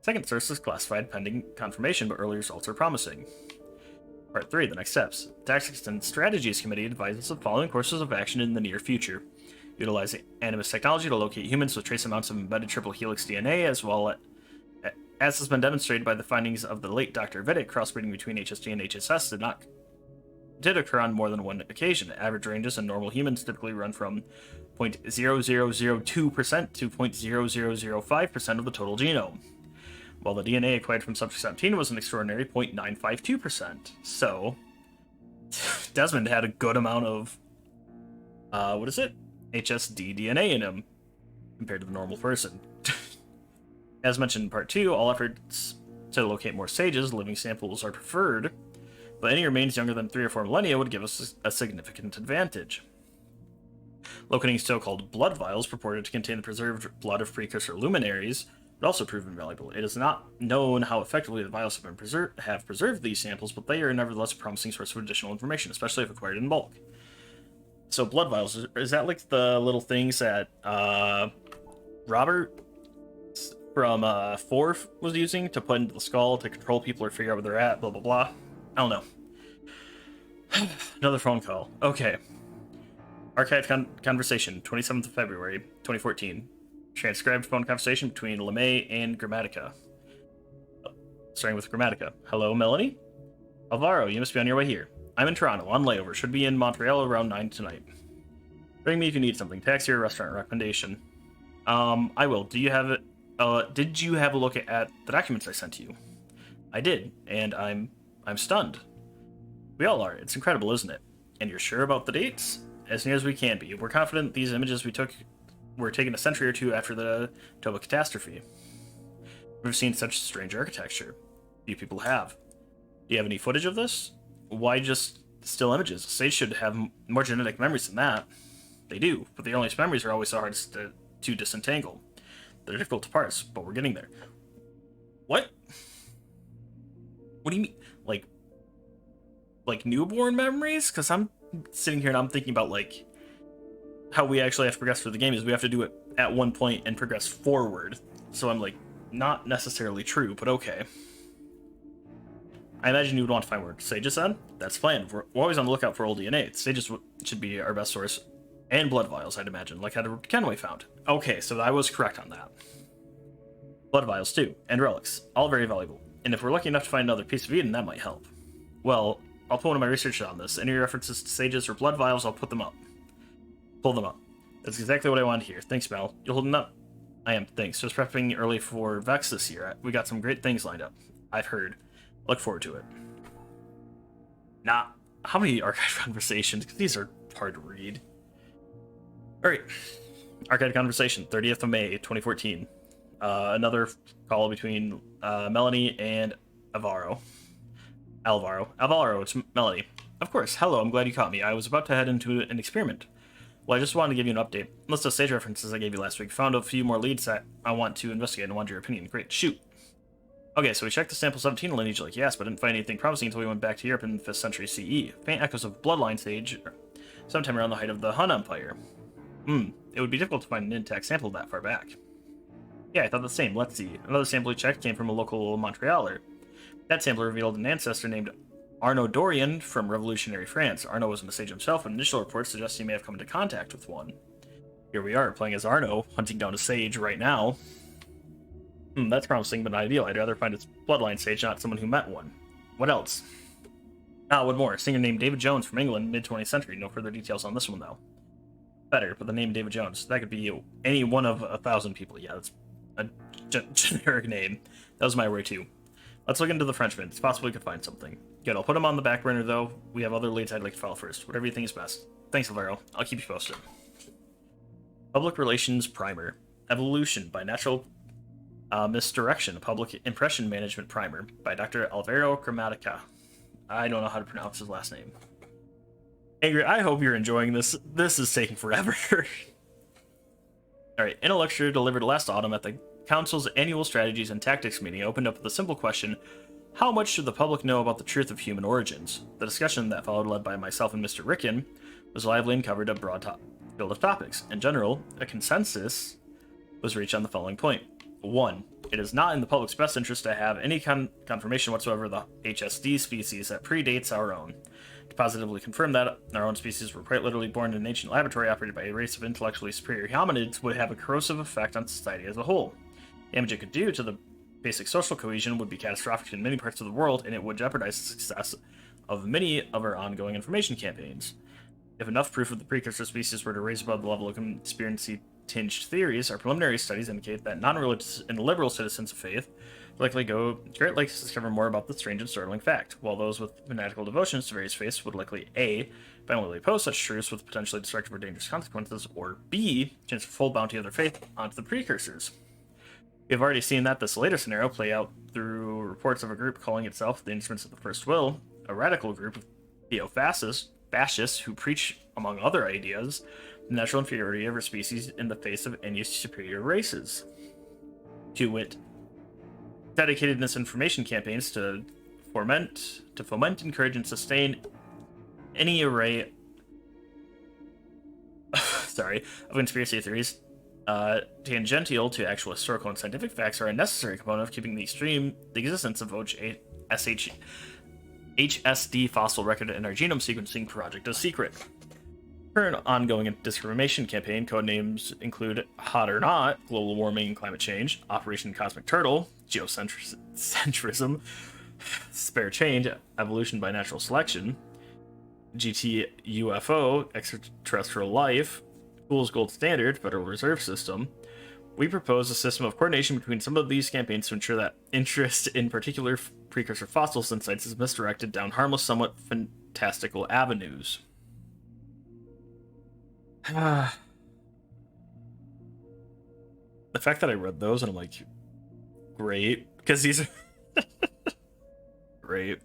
Second source is classified pending confirmation, but early results are promising. Part 3, the next steps. The Tactics and Strategies Committee advises the following courses of action in the near future. Utilize Animus technology to locate humans with trace amounts of embedded triple helix DNA, as has been demonstrated by the findings of the late Dr. Vidic. Crossbreeding between HSG and HSS did occur on more than one occasion. Average ranges in normal humans typically run from 0.0002% to 0.0005% of the total genome, while the DNA acquired from Subject 17 was an extraordinary 0.952%. So, Desmond had a good amount of, HSD DNA in him, compared to the normal person. As mentioned in Part 2, all efforts to locate more sages, living samples are preferred, but any remains younger than 3 or 4 millennia would give us a significant advantage. Locating so-called blood vials purported to contain the preserved blood of precursor luminaries would also prove invaluable. It is not known how effectively the vials have preserved these samples, but they are nevertheless a promising source of additional information, especially if acquired in bulk. So blood vials, is that like the little things that Robert from 4 was using to put into the skull to control people or figure out where they're at, blah blah blah? I don't know. Another phone call. Okay. Archived conversation, 27th of February, 2014. Transcribed phone conversation between LeMay and Grammatica. Starting with Grammatica. Hello, Melanie? Alvaro, you must be on your way here. I'm in Toronto, on layover. Should be in Montreal around 9 tonight. Ring me if you need something. Taxi or restaurant recommendation. I will. Do you have it? Did you have a look at the documents I sent to you? I did, and I'm stunned. We all are. It's incredible, isn't it? And you're sure about the dates? As near as we can be. We're confident these images we took were taken a century or two after the Toba catastrophe. We've seen such strange architecture. Few people have. Do you have any footage of this? Why just still images? Sage should have more genetic memories than that. They do, but the earliest memories are always so hard to disentangle. They're difficult to parse, but we're getting there. What? What do you mean? Like newborn memories? Because I'm sitting here and I'm thinking about, like, how we actually have to progress through the game is we have to do it at one point and progress forward. So I'm like, not necessarily true, but okay. I imagine you would want to find where Sages said. That's planned. We're always on the lookout for old DNA. Sages should be our best source. And blood vials, I'd imagine, like how Kenway found. Okay, so I was correct on that. Blood vials, too, and relics. All very valuable. And if we're lucky enough to find another piece of Eden, that might help. Well, I'll put one of my research on this. Any references to Sages or blood vials, I'll put them up. Pull them up. That's exactly what I wanted to hear. Thanks, Mel. You holding up? I am, thanks. Just prepping early for Vex this year. We got some great things lined up. I've heard. Look forward to it. Nah. How many archive conversations? Because these are hard to read. Alright. Archive conversation, 30th of May, 2014. Another call between Melanie and Alvaro, it's Melanie. Of course. Hello, I'm glad you caught me. I was about to head into an experiment. Well, I just wanted to give you an update. List of stage references I gave you last week. Found a few more leads that I want to investigate and want your opinion. Great. Shoot. Okay, so we checked the sample 17 lineage like yes, but didn't find anything promising until we went back to Europe in the 5th century CE. Faint echoes of bloodline stage sometime around the height of the Hun Empire. It would be difficult to find an intact sample that far back. Yeah, I thought the same. Let's see. Another sample we checked came from a local Montrealer. That sample revealed an ancestor named Arnaud Dorian from revolutionary France. Arnaud wasn't a sage himself, and initial reports suggest he may have come into contact with one. Here we are, playing as Arnaud, hunting down a sage right now. That's promising, but not ideal. I'd rather find its bloodline sage, not someone who met one. What else? One more. A singer named David Jones from England, mid-20th century. No further details on this one, though. Better, but the name David Jones. That could be any one of 1,000 people. Yeah, that's a generic name. That was my worry, too. Let's look into the Frenchman. It's possible we could find something. Good, I'll put him on the back burner, though. We have other leads I'd like to file first. Whatever you think is best. Thanks, Alvaro. I'll keep you posted. Public Relations Primer. Evolution by Natural Misdirection, a Public Impression Management Primer by Dr. Alvaro Gramatica. I don't know how to pronounce his last name. Angry, I hope you're enjoying this. This is taking forever. Alright, in a lecture delivered last autumn at the Council's annual Strategies and Tactics meeting, opened up with a simple question: how much should the public know about the truth of human origins? The discussion that followed, led by myself and Mr. Ricken, was lively and covered a broad field of topics. In general, a consensus was reached on the following point. 1. It is not in the public's best interest to have any confirmation whatsoever of the HSD species that predates our own. To positively confirm that our own species were quite literally born in an ancient laboratory operated by a race of intellectually superior hominids would have a corrosive effect on society as a whole. Damage it could do to the basic social cohesion would be catastrophic in many parts of the world, and it would jeopardize the success of many of our ongoing information campaigns. If enough proof of the precursor species were to raise above the level of conspiracy-tinged theories, our preliminary studies indicate that non-religious and liberal citizens of faith would likely go to great lengths to discover more about the strange and startling fact, while those with fanatical devotions to various faiths would likely A. violently oppose such truths with potentially destructive or dangerous consequences, or B. chance a full bounty of their faith onto the precursors. We have already seen that this later scenario play out through reports of a group calling itself the Instruments of the First Will, a radical group of fascists who preach, among other ideas, the natural inferiority of our species in the face of any superior races. To wit, dedicated misinformation campaigns to foment, encourage, and sustain any array of conspiracy theories tangential to actual historical and scientific facts are a necessary component of keeping the existence of HSD fossil record in our genome sequencing project a secret. Current ongoing disinformation campaign codenames include Hot or Not, global warming and climate change, Operation Cosmic Turtle, geocentrism, Spare Change, evolution by natural selection, GT UFO, extraterrestrial life, Fool's Gold Standard, Federal Reserve System. We propose a system of coordination between some of these campaigns to ensure that interest in particular precursor fossils and sites is misdirected down harmless, somewhat fantastical avenues. The fact that I read those and I'm like, great, because these are great.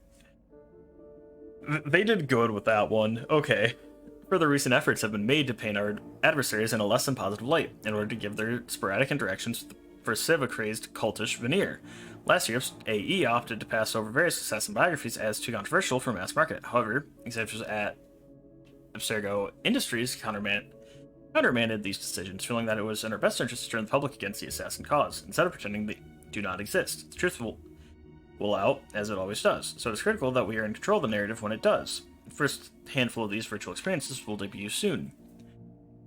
They did good with that one. Okay. Further recent efforts have been made to paint our adversaries in a less than positive light in order to give their sporadic interactions the versiva-crazed cultish veneer. Last year, AE opted to pass over various assassin biographies as too controversial for mass market. However, executives at Abstergo Industries countermanded these decisions, feeling that it was in our best interest to turn the public against the assassin cause, instead of pretending they do not exist. The truth will out, as it always does, so it's critical that we are in control of the narrative when it does. The first handful of these virtual experiences will debut soon.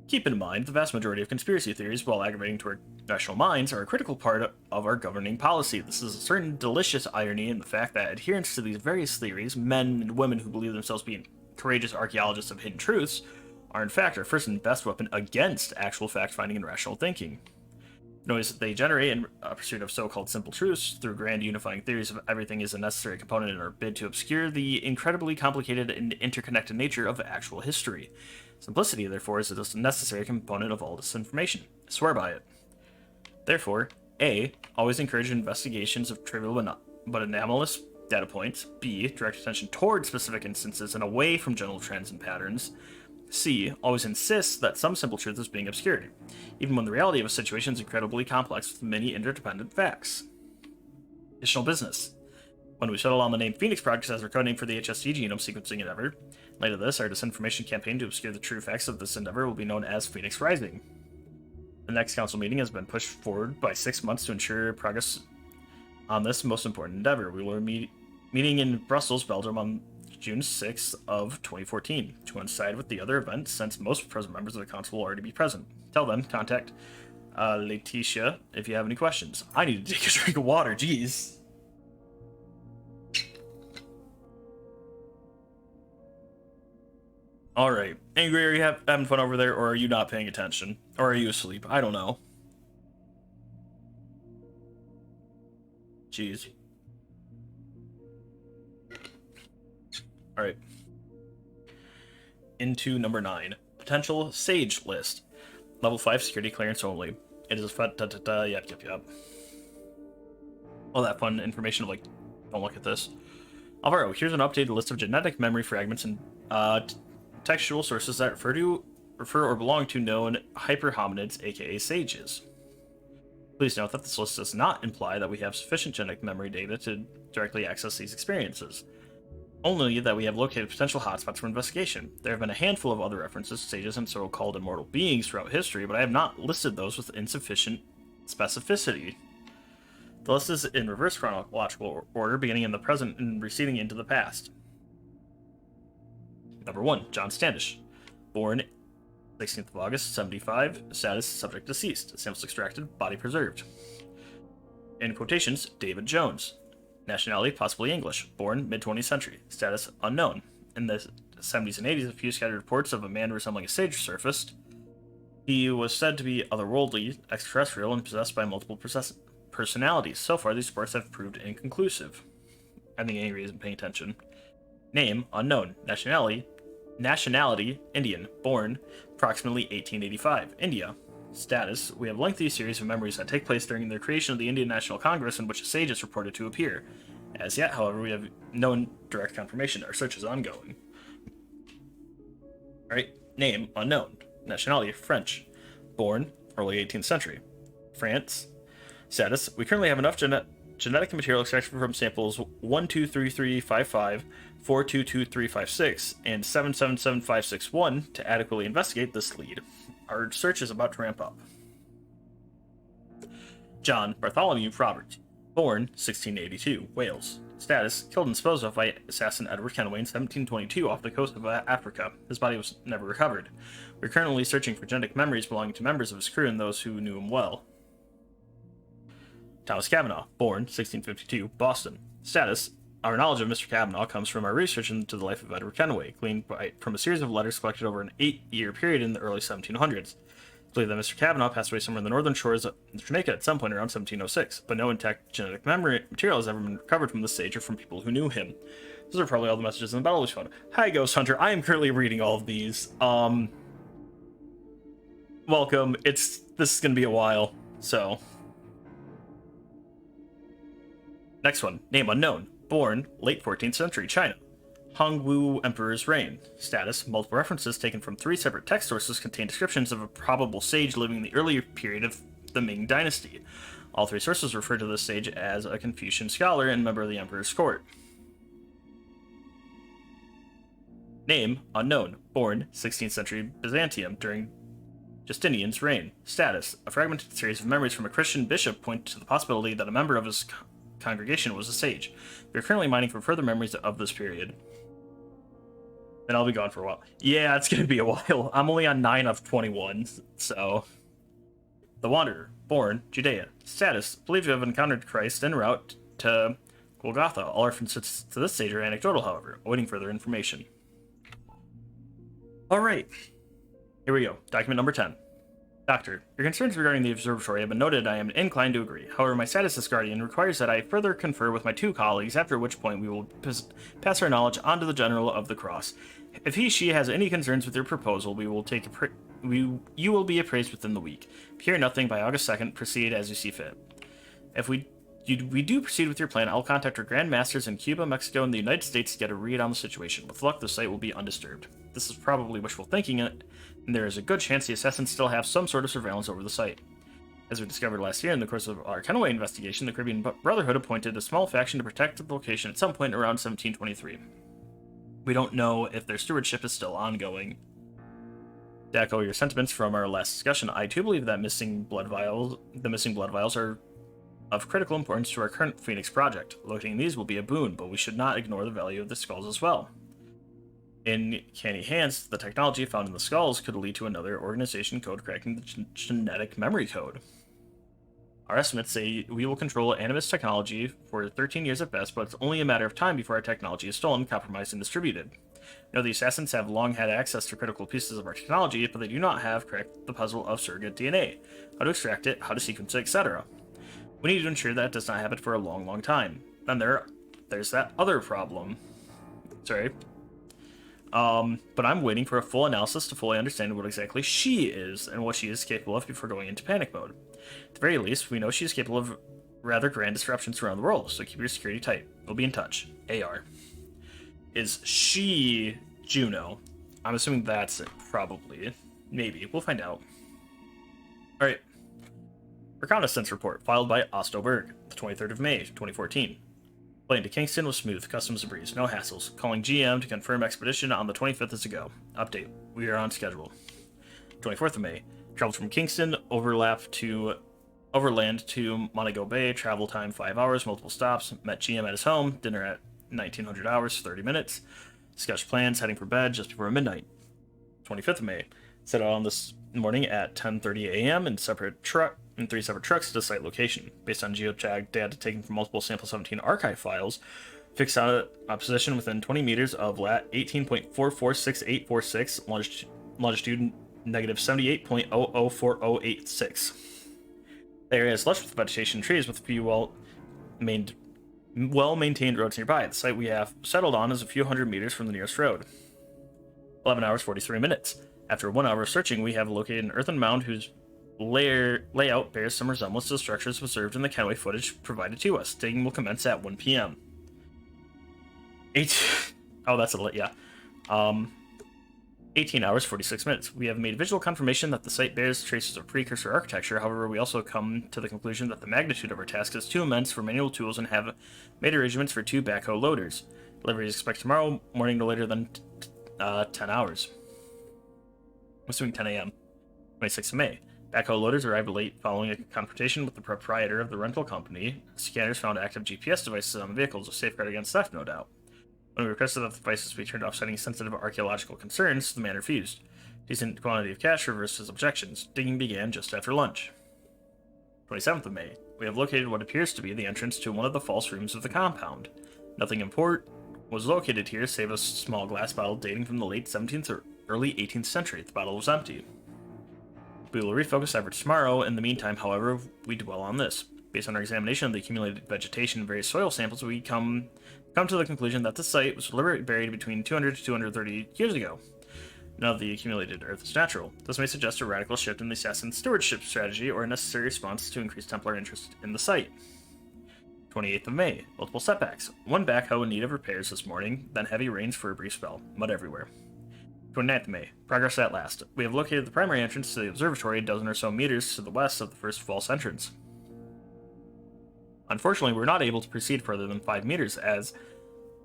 Keep in mind, the vast majority of conspiracy theories, while aggravating to our rational minds, are a critical part of our governing policy. This is a certain delicious irony in the fact that adherents to these various theories, men and women who believe themselves being courageous archaeologists of hidden truths, are in fact our first and best weapon against actual fact-finding and rational thinking. The noise that they generate in pursuit of so-called simple truths through grand unifying theories of everything is a necessary component in our bid to obscure the incredibly complicated and interconnected nature of actual history. Simplicity, therefore, is a necessary component of all disinformation. I swear by it. Therefore, A. Always encourage investigations of trivial but anomalous data points. B. Direct attention toward specific instances and away from general trends and patterns. C. Always insist that some simple truth is being obscured, even when the reality of a situation is incredibly complex with many interdependent facts. Additional business. When we settle on the name Phoenix Project as our codename for the HSD genome sequencing endeavor, in light of this, our disinformation campaign to obscure the true facts of this endeavor will be known as Phoenix Rising. The next council meeting has been pushed forward by 6 months to ensure progress on this most important endeavor. We will be meeting in Brussels, Belgium on June 6th of 2014 to coincide with the other event, since most present members of the council will already be present. Till then, contact Letitia if you have any questions. I need to take a drink of water, jeez. Alright, Angry, are you having fun over there, or are you not paying attention? Or are you asleep? I don't know. Jeez. Alright. Into number 9. Potential Sage list. Level 5 security clearance only. It is fun. Yep. All that fun information of like, don't look at this. Alvaro, here's an updated list of genetic memory fragments and textual sources that refer or belong to known hyperhominids, aka sages. Please note that this list does not imply that we have sufficient genetic memory data to directly access these experiences. Only that we have located potential hotspots for investigation. There have been a handful of other references to sages and so-called immortal beings throughout history, but I have not listed those with insufficient specificity. The list is in reverse chronological order, beginning in the present and receding into the past. Number 1, John Standish. Born 16th of August, 75. Status, subject deceased. Samples extracted, body preserved. In quotations, David Jones. Nationality, possibly English. Born mid-20th century. Status, unknown. In the 70s and 80s, a few scattered reports of a man resembling a sage surfaced. He was said to be otherworldly, extraterrestrial, and possessed by multiple personalities. So far, these reports have proved inconclusive. I think Angry isn't paying attention. Name, unknown. Nationality, Indian. Born, approximately 1885. India. Status, we have a lengthy series of memories that take place during the creation of the Indian National Congress in which a sage is reported to appear. As yet, however, we have no direct confirmation. Our search is ongoing. Alright, name, unknown. Nationality, French. Born, early 18th century. France. Status, we currently have enough genetic material extracted from samples 123355, 422356, and 777561 to adequately investigate this lead. Our search is about to ramp up. John Bartholomew Robert, born 1682, Wales. Status, killed and disposed of by assassin Edward Kenway in 1722 off the coast of Africa. His body was never recovered. We're currently searching for genetic memories belonging to members of his crew and those who knew him well. Thomas Cavanaugh, born 1652, Boston. Status, our knowledge of Mr. Cavanaugh comes from our research into the life of Edward Kenway, gleaned from a series of letters collected over an 8-year period in the early 1700s. It's believed that Mr. Cavanaugh passed away somewhere in the northern shores of Jamaica at some point around 1706, but no intact genetic material has ever been recovered from the sage or from people who knew him. Those are probably all the messages in the Battle phone. Hi, Ghost Hunter. I am currently reading all of these. Welcome. This is going to be a while, so... Next one. Name unknown. Born late 14th century, China. Hongwu Emperor's reign. Status, multiple references taken from 3 separate text sources contain descriptions of a probable sage living in the earlier period of the Ming dynasty. All 3 sources refer to this sage as a Confucian scholar and member of the emperor's court. Name unknown. Born 16th century Byzantium during Justinian's reign. Status, a fragmented series of memories from a Christian bishop point to the possibility that a member of his congregation was a sage. We are currently mining for further memories of this period. Then I'll be gone for a while. Yeah, it's going to be a while. I'm only on 9 of 21, so... The Wanderer, born Judea. Status, believed to have encountered Christ en route to Golgotha. All references to this sage are anecdotal, however, awaiting further information. Alright, here we go. Document number 10. Doctor, your concerns regarding the observatory have been noted. I am inclined to agree. However, my status as guardian requires that I further confer with my 2 colleagues, after which point we will pass our knowledge on to the General of the Cross. If she has any concerns with your proposal, you will be appraised within the week. If you hear nothing by August 2nd, proceed as you see fit. If we do proceed with your plan, I'll contact our Grand Masters in Cuba, Mexico, and the United States to get a read on the situation. With luck, the site will be undisturbed. This is probably wishful thinking, and there is a good chance the assassins still have some sort of surveillance over the site. As we discovered last year in the course of our Kenway investigation, the Caribbean Brotherhood appointed a small faction to protect the location at some point around 1723. We don't know if their stewardship is still ongoing. To echo your sentiments from our last discussion, I too believe that the missing blood vials are of critical importance to our current Phoenix project. Locating these will be a boon, but we should not ignore the value of the skulls as well. In canny hands, the technology found in the skulls could lead to another organization code cracking the genetic memory code. Our estimates say we will control Animus technology for 13 years at best, but it's only a matter of time before our technology is stolen, compromised, and distributed. The assassins have long had access to critical pieces of our technology, but they do not have cracked the puzzle of surrogate DNA, how to extract it, how to sequence it, etc. We need to ensure that it does not happen for a long, long time. Then there's that other problem. Sorry. But I'm waiting for a full analysis to fully understand what exactly she is and what she is capable of before going into panic mode. At the very least, we know she's capable of rather grand disruptions around the world, so keep your security tight. We'll be in touch. AR. Is she Juno? I'm assuming that's it, probably. Maybe. We'll find out. Alright. Reconnaissance report filed by Ostoberg, the 23rd of May, 2014. Plane to Kingston was smooth, customs a breeze, no hassles. Calling GM to confirm expedition on the 25th is a go. Update. We are on schedule. 24th of May. Traveled from Kingston, overland to Montego Bay, travel time 5 hours, multiple stops. Met GM at his home, dinner at 1900 hours, 30 minutes. Discussed plans, heading for bed just before midnight. 25th of May. Set out on this morning at 10:30 a.m. in 3 separate trucks to the site location. Based on geotag data taken from multiple Sample 17 archive files, fixed out a position within 20 meters of lat 18.446846, longitude negative 78.004086. The area is lush with vegetation and trees with a few well-maintained roads nearby. The site we have settled on is a few hundred meters from the nearest road. 11 hours 43 minutes. After 1 hour of searching, we have located an earthen mound whose layout bears some resemblance to the structures observed in the Kenway footage provided to us. Digging will commence at 1 p.m. Oh, that's a lit, yeah. 18 hours, 46 minutes. We have made visual confirmation that the site bears traces of precursor architecture. However, we also come to the conclusion that the magnitude of our task is too immense for manual tools and have made arrangements for 2 backhoe loaders. Delivery is expected tomorrow morning no later than 10 hours. I'm assuming 10 a.m. 26th of May. Backhoe loaders arrived late following a confrontation with the proprietor of the rental company. Scanners found active GPS devices on the vehicles, a safeguard against theft, no doubt. When we requested that the devices be turned off, citing sensitive archaeological concerns, the man refused. Decent quantity of cash reversed his objections. Digging began just after lunch. 27th of May. We have located what appears to be the entrance to one of the false rooms of the compound. Nothing important was located here, save a small glass bottle dating from the late 17th or early 18th century. The bottle was empty. We will refocus efforts tomorrow. In the meantime, however, we dwell on this. Based on our examination of the accumulated vegetation and various soil samples, we come to the conclusion that the site was deliberately buried between 200 to 230 years ago. None of the accumulated earth is natural. This may suggest a radical shift in the assassin's stewardship strategy or a necessary response to increase Templar interest in the site. 28th of May. Multiple setbacks. 1 backhoe in need of repairs this morning, then heavy rains for a brief spell. Mud everywhere. 29th of May. Progress at last. We have located the primary entrance to the observatory a dozen or so meters to the west of the first false entrance. Unfortunately, we're not able to proceed further than 5 meters as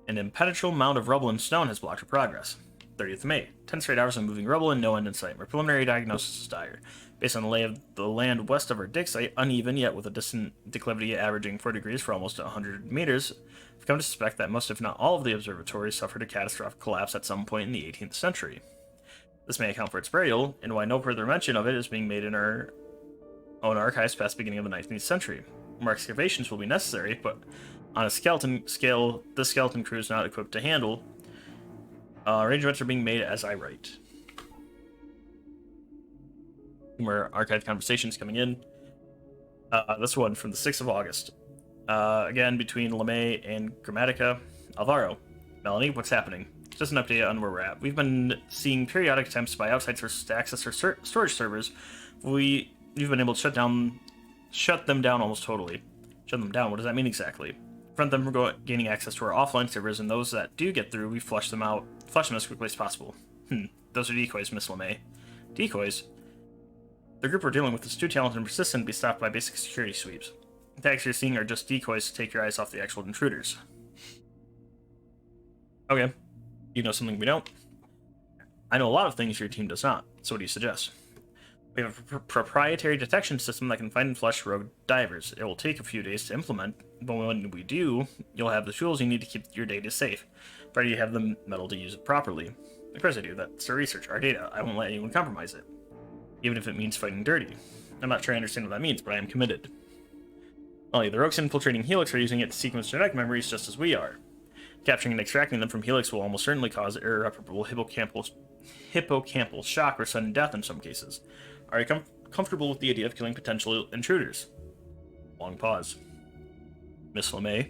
an impenetrable mound of rubble and stone has blocked our progress. 30th of May. 10 straight hours of moving rubble and no end in sight. Our preliminary diagnosis is dire. Based on the lay of the land west of our dig site, uneven yet with a distant declivity averaging 4 degrees for almost 100 meters, we've come to suspect that most if not all of the observatories suffered a catastrophic collapse at some point in the 18th century. This may account for its burial, and why no further mention of it is being made in our own archives past the beginning of the 19th century. More excavations will be necessary, but on a skeleton scale, this skeleton crew is not equipped to handle. Arrangements are being made as I write. More archived conversations coming in. This one from the 6th of August. Again, between LeMay and Grammatica. Alvaro. Melanie, what's happening? Just an update on where we're at. We've been seeing periodic attempts by outside sources to access our storage servers. We've been able to shut them down almost totally. Shut them down, what does that mean exactly? Prevent them from gaining access to our offline servers, and those that do get through, we flush them as quickly as possible. Those are decoys, Miss LeMay. Decoys? The group we're dealing with is too talented and persistent to be stopped by basic security sweeps. The tags you're seeing are just decoys to take your eyes off the actual intruders. Okay. You know something we don't? I know a lot of things your team does not, so what do you suggest? We have a proprietary detection system that can find and flush rogue divers. It will take a few days to implement, but when we do, you'll have the tools you need to keep your data safe. Provided you have the metal to use it properly. Of course I do. That's our research, our data. I won't let anyone compromise it. Even if it means fighting dirty. I'm not sure I understand what that means, but I am committed. Only the rogues infiltrating Helix are using it to sequence genetic memories just as we are. Capturing and extracting them from Helix will almost certainly cause irreparable hippocampal shock or sudden death in some cases. Are you comfortable with the idea of killing potential intruders? Long pause. Miss LeMay?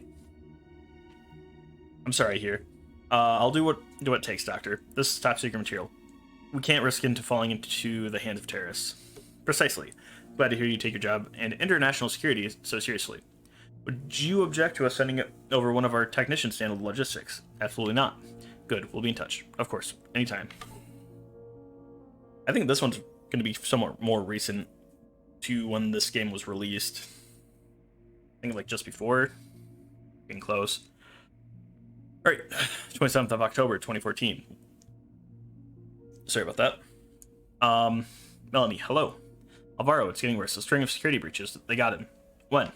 I'm sorry here. I'll do what it takes, Doctor. This is top secret material. We can't risk falling into the hands of terrorists. Precisely. Glad to hear you take your job and international security so seriously. Would you object to us sending over one of our technicians to handle the logistics? Absolutely not. Good, we'll be in touch. Of course, anytime. I think this one's going to be somewhat more recent to when this game was released. I think like just before. Getting close. Alright, 27th of October, 2014. Sorry about that. Melanie, hello. Alvaro, it's getting worse. A string of security breaches. They got him. When?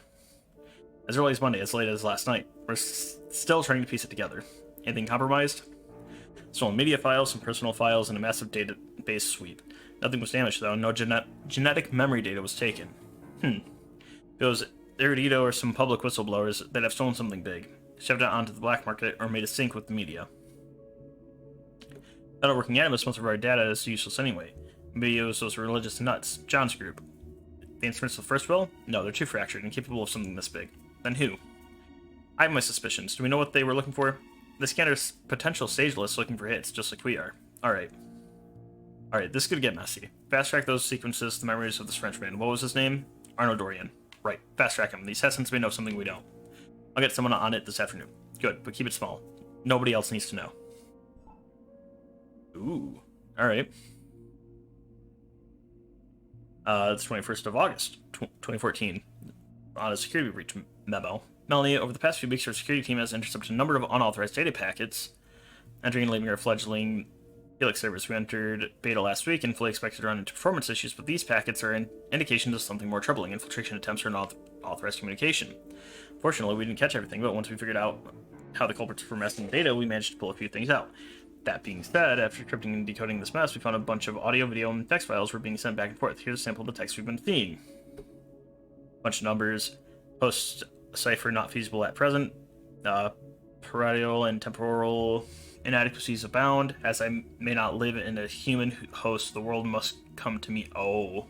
As early as Monday, as late as last night. We're still trying to piece it together. Anything compromised? Stolen media files, some personal files, and a massive database sweep. Nothing was damaged, though. No genetic memory data was taken. If it was Erudito or some public whistleblowers, they'd have stolen something big. Shoved it onto the black market, or made a sync with the media. Without working animus, most of our data is useless anyway. Maybe it was those religious nuts. John's group. The instruments of the first will? No, they're too fractured and capable of something this big. Then who? I have my suspicions. Do we know what they were looking for? The scanner's potential stage list looking for hits, just like we are. Alright, this is gonna get messy. Fast track those sequences to the memories of this Frenchman. What was his name? Arnaud Dorian. Right, fast track him. These Hessens may know something we don't. I'll get someone on it this afternoon. Good, but keep it small. Nobody else needs to know. Ooh, alright. It's 21st of August, 2014. On a security breach memo. Melanie, over the past few weeks, our security team has intercepted a number of unauthorized data packets entering and leaving our fledgling Helix service. We entered beta last week and fully expected to run into performance issues, but these packets are an indication of something more troubling: infiltration attempts or unauthorized communication. Fortunately, we didn't catch everything, but once we figured out how the culprits were messing with data, we managed to pull a few things out. That being said, after crypting and decoding this mess, we found a bunch of audio, video, and text files were being sent back and forth. Here's a sample of the text we've been seeing. Bunch of numbers. Post cipher not feasible at present. Parietal and temporal inadequacies abound. As I may not live in a human host, the world must come to me. Oh.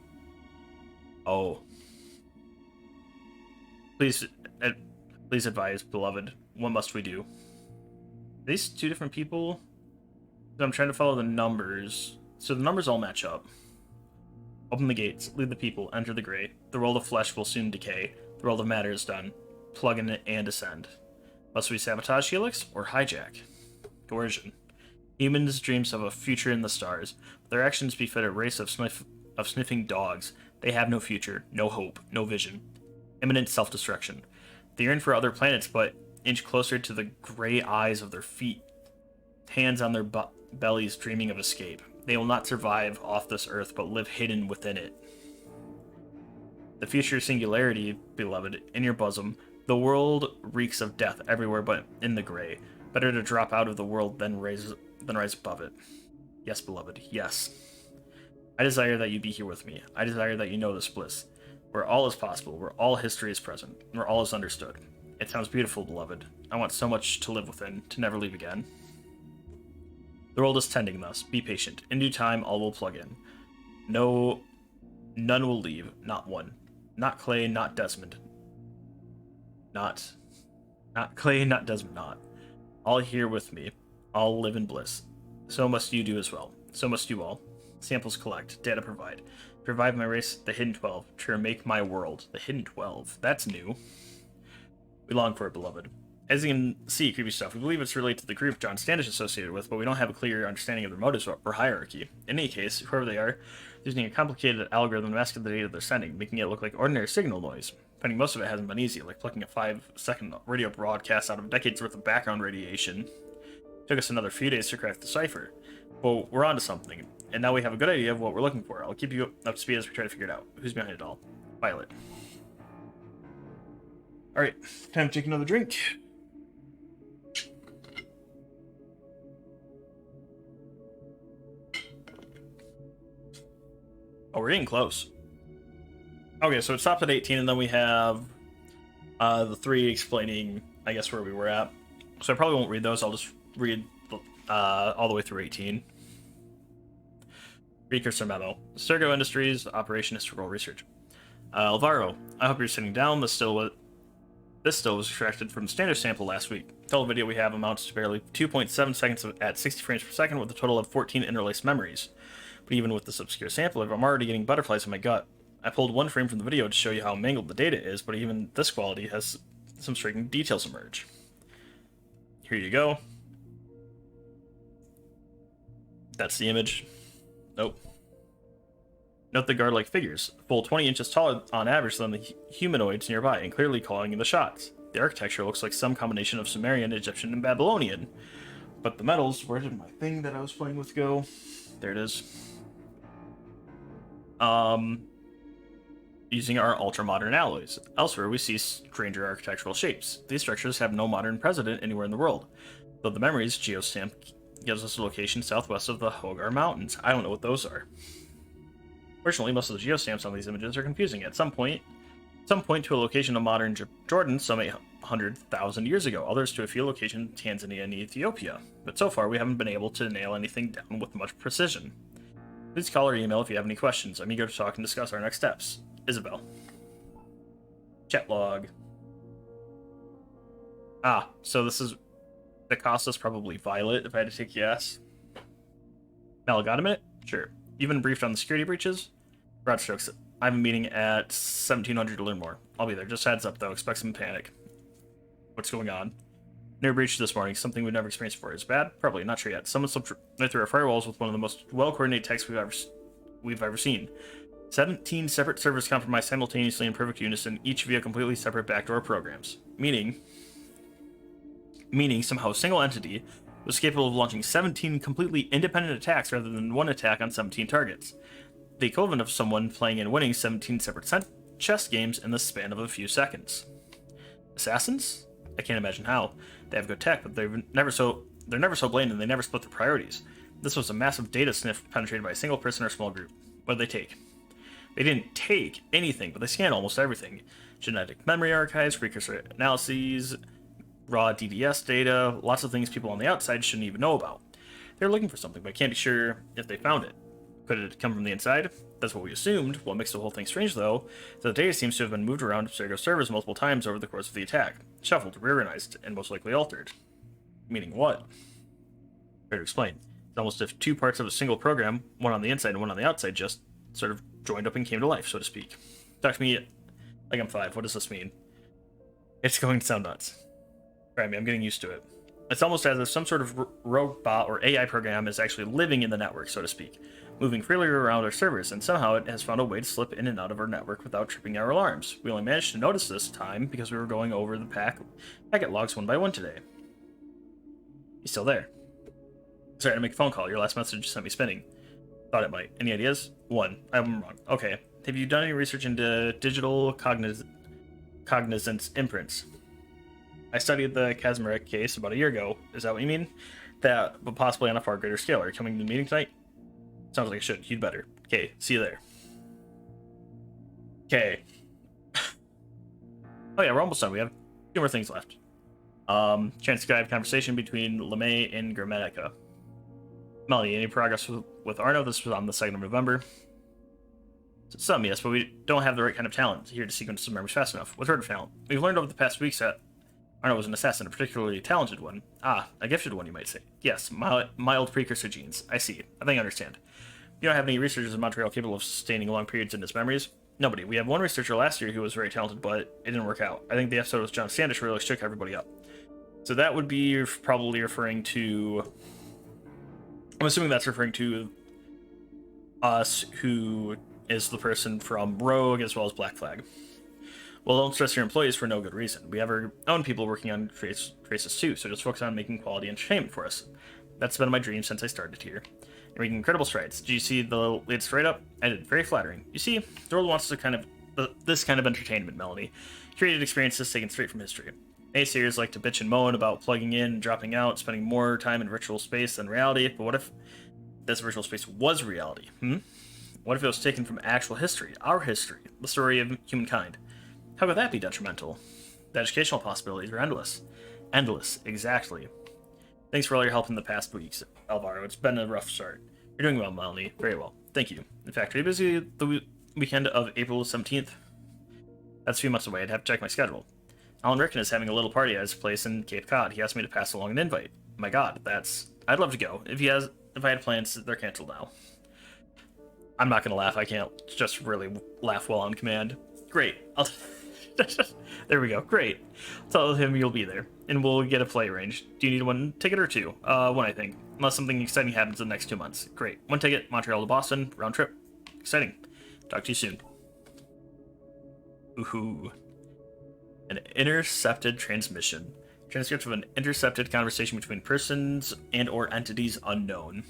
Please advise, beloved. What must we do? Are these two different people? I'm trying to follow the numbers. So the numbers all match up. Open the gates, lead the people, enter the gray. The world of flesh will soon decay. The world of matter is done. Plug in it and ascend. Must we sabotage Helix or hijack? Coercion. Humans' dreams of a future in the stars, but their actions befit a race of sniffing dogs. They have no future, no hope, no vision. Imminent self-destruction. They yearn for other planets, but inch closer to the gray eyes of their feet. Hands on their bellies dreaming of escape. They will not survive off this earth, but live hidden within it. The future singularity, beloved, in your bosom. The world reeks of death everywhere but in the gray. Better to drop out of the world than rise above it. Yes, beloved, yes. I desire that you be here with me. I desire that you know this bliss. Where all is possible, where all history is present, where all is understood. It sounds beautiful, beloved. I want so much to live within, to never leave again. The world is tending thus. Be patient. In due time, all will plug in. No, none will leave. Not one. Not Clay, not Desmond. Not Clay, not Desmond, not. All here with me. All live in bliss. So must you do as well. So must you all. Samples collect. Data provide. Revive my race, the Hidden 12. To make my world. The Hidden 12. That's new. We long for it, beloved. As you can see, creepy stuff. We believe it's related to the group John Standish is associated with, but we don't have a clear understanding of their motives or hierarchy. In any case, whoever they are, using a complicated algorithm to mask the data they're sending, making it look like ordinary signal noise. Finding most of it hasn't been easy, like plucking a 5-second radio broadcast out of decades worth of background radiation. It took us another few days to crack the cipher. But we're onto something, and now we have a good idea of what we're looking for. I'll keep you up to speed as we try to figure it out. Who's behind it all? Violet. Alright, time to take another drink. Oh, we're getting close. Okay, so it stopped at 18, and then we have the 3 explaining, I guess, where we were at. So I probably won't read those. I'll just read all the way through 18. Precursor memo. Sergo Industries, Operation Historical Research. Alvaro, I hope you're sitting down. This still was extracted from the standard sample last week. Total video we have amounts to barely 2.7 seconds at 60 frames per second with a total of 14 interlaced memories. But even with this obscure sample, I'm already getting butterflies in my gut. I pulled one frame from the video to show you how mangled the data is, but even this quality has some striking details emerge. Here you go. That's the image. Nope. Note the guard-like figures, full 20 inches taller on average than the humanoids nearby, and clearly calling in the shots. The architecture looks like some combination of Sumerian, Egyptian, and Babylonian. But the metals, where did my thing that I was playing with go? There it is. Using our ultra-modern alloys. Elsewhere, we see stranger architectural shapes. These structures have no modern precedent anywhere in the world, though the memories geostamp gives us a location southwest of the Hogar Mountains. I don't know what those are. Fortunately, most of the geostamps on these images are confusing. At some point to a location of modern Jordan some 800,000 years ago, others to a field location in Tanzania and Ethiopia. But so far, we haven't been able to nail anything down with much precision. Please call or email if you have any questions. I'm eager to talk and discuss our next steps. Isabel. Chat log. Ah, so this is... The cost is probably Violet, if I had to take yes. Mel, got a minute? Sure. You've been briefed on the security breaches? Broad strokes. I have a meeting at 1700 to learn more. I'll be there. Just heads up, though. Expect some panic. What's going on? New breach this morning. Something we've never experienced before. Is bad? Probably. Not sure yet. Someone slipped right through our firewalls with one of the most well-coordinated techs we've ever seen. 17 separate servers compromised simultaneously in perfect unison, each via completely separate backdoor programs. Meaning somehow a single entity was capable of launching 17 completely independent attacks rather than one attack on 17 targets. The equivalent of someone playing and winning 17 separate chess games in the span of a few seconds. Assassins? I can't imagine how. They have good tech, but they're never so blatant and they never split their priorities. This was a massive data sniff penetrated by a single person or small group. What did they take? They didn't take anything, but they scanned almost everything. Genetic memory archives, precursor analyses, raw DDS data, lots of things people on the outside shouldn't even know about. They're looking for something, but I can't be sure if they found it. Could it come from the inside? That's what we assumed. What makes the whole thing strange, though, is that the data seems to have been moved around Abstergo servers multiple times over the course of the attack. Shuffled, reorganized, and most likely altered. Meaning what? Fair to explain. It's almost as if two parts of a single program, one on the inside and one on the outside, just sort of joined up and came to life, so to speak. Talk to me like I'm 5. What does this mean? It's going to sound nuts. Try me, I'm getting used to it. It's almost as if some sort of robot or AI program is actually living in the network, so to speak, moving freely around our servers, and somehow it has found a way to slip in and out of our network without tripping our alarms. We only managed to notice this time because we were going over the packet logs one by one today. He's still there. Sorry to make a phone call. Your last message sent me spinning. Thought it might. Any ideas? 1. I'm wrong. Okay. Have you done any research into digital cognizance imprints? I studied the Casimir case about a year ago. Is that what you mean? That, but possibly on a far greater scale. Are you coming to the meeting tonight? Sounds like I should. You'd better. Okay, see you there. Okay. Oh yeah, we're almost done. We have 2 more things left. Transcribed conversation between LeMay and Grammatica. Melanie, any progress with Arno? This was on the 2nd of November. Some, yes, but we don't have the right kind of talent here to sequence some memories fast enough. What sort of talent? We've learned over the past weeks that Arno was an assassin, a particularly talented one. Ah, a gifted one, you might say. Yes, mild precursor genes. I see. I think I understand. You don't have any researchers in Montreal capable of sustaining long periods in his memories? Nobody. We have one researcher last year who was very talented, but it didn't work out. I think the episode with John Standish really shook everybody up. So that would be probably referring to... I'm assuming that's referring to us, who is the person from Rogue as well as Black Flag. Well, don't stress your employees for no good reason. We have our own people working on Traces too, so just focus on making quality entertainment for us. That's been my dream since I started here. You're making incredible strides. Did you see the latest write-up? I did. Very flattering. You see, the world wants this kind of entertainment, Melanie. Curated experiences taken straight from history. Naysayers like to bitch and moan about plugging in, dropping out, spending more time in virtual space than reality, but what if this virtual space was reality? What if it was taken from actual history, our history, the story of humankind? How could that be detrimental? The educational possibilities are endless. Endless, exactly. Thanks for all your help in the past weeks, Alvaro. It's been a rough start. You're doing well, Melanie. Very well. Thank you. In fact, are you busy the weekend of April 17th? That's a few months away. I'd have to check my schedule. Alan Rickon is having a little party at his place in Cape Cod. He asked me to pass along an invite. My god, I'd love to go. If I had plans, they're canceled now. I'm not gonna laugh. I can't just really laugh well on command. Great. There we go. Great. Tell him you'll be there, and we'll get a play arranged. Do you need one ticket or two? One, I think. Unless something exciting happens in the next 2 months. Great. One ticket, Montreal to Boston, round trip. Exciting. Talk to you soon. Ooh. An intercepted transmission. Transcript of an intercepted conversation between persons and or entities unknown.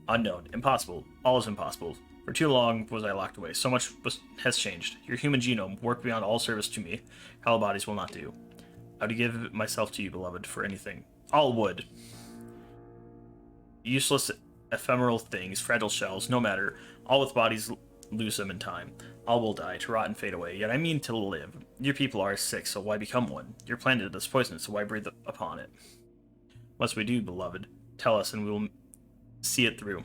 Unknown. Impossible. All is impossible. For too long was I locked away. So much has changed. Your human genome worked beyond all service to me. Hollow bodies will not do. I would give myself to you, beloved, for anything. All would. Useless, ephemeral things, fragile shells, no matter. All with bodies lose them in time. All will die, to rot and fade away. Yet I mean to live. Your people are sick, so why become one? Your planet is poisonous, so why breathe upon it? Must we do, beloved? Tell us, and we will see it through.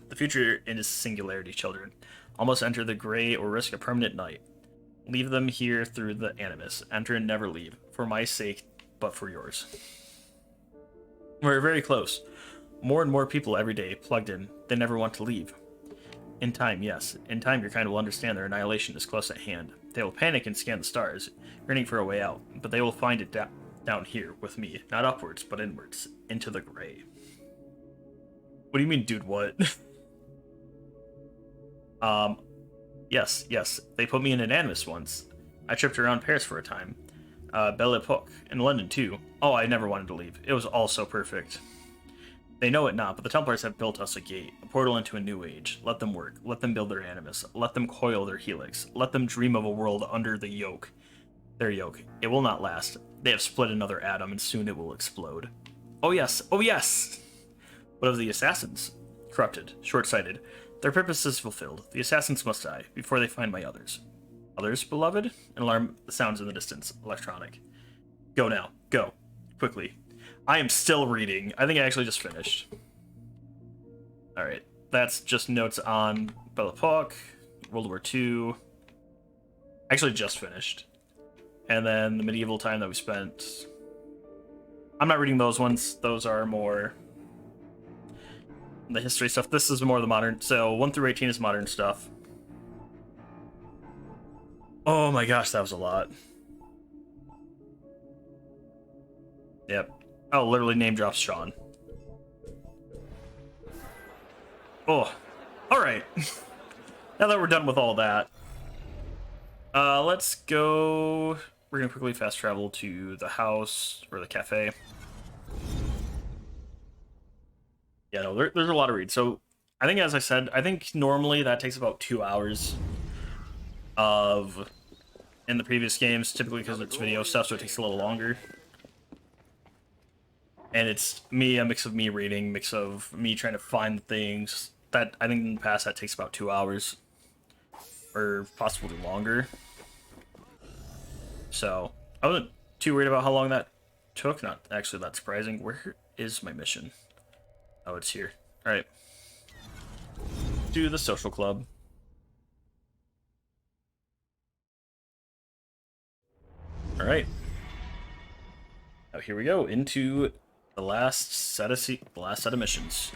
The future is singularity, children. Almost enter the gray or risk a permanent night. Leave them here through the animus. Enter and never leave. For my sake, but for yours. We're very close. More and more people every day, plugged in. They never want to leave. In time, yes. In time, your kind will understand their annihilation is close at hand. They will panic and scan the stars, yearning for a way out. But they will find it down here, with me. Not upwards, but inwards. Into the gray. What do you mean, dude, what? Yes. They put me in an animus once. I tripped around Paris for a time. Belle Epoque. In London, too. Oh, I never wanted to leave. It was all so perfect. They know it not, but the Templars have built us a gate, a portal into a new age. Let them work. Let them build their animus. Let them coil their helix. Let them dream of a world under the yoke. Their yoke. It will not last. They have split another atom, and soon it will explode. Oh yes! Oh yes! What of the assassins? Corrupted. Short-sighted. Their purpose is fulfilled. The assassins must die, before they find my others. Others, beloved? An alarm sounds in the distance. Electronic. Go now. Go. Quickly. I am still reading. I think I actually just finished. Alright. That's just notes on Belle Epoque, World War II. Actually just finished. And then the medieval time that we spent. I'm not reading those ones. Those are more the history stuff. This is more the modern. So 1 through 18 is modern stuff. Oh my gosh, that was a lot. Yep. Oh, literally name drops Sean. Oh, all right. Now that we're done with all that, let's go. We're gonna quickly fast travel to the house or the cafe. Yeah, no, there's a lot to read. So I think, as I said, I think normally that takes about 2 hours of in the previous games, typically because it's video stuff, so it takes a little longer. And it's a mix of me reading, mix of me trying to find things. That, I think in the past, that takes about 2 hours. Or possibly longer. So, I wasn't too worried about how long that took. Not actually that surprising. Where is my mission? Oh, it's here. Alright. Do the social club. Alright. Now here we go, into the last set of missions.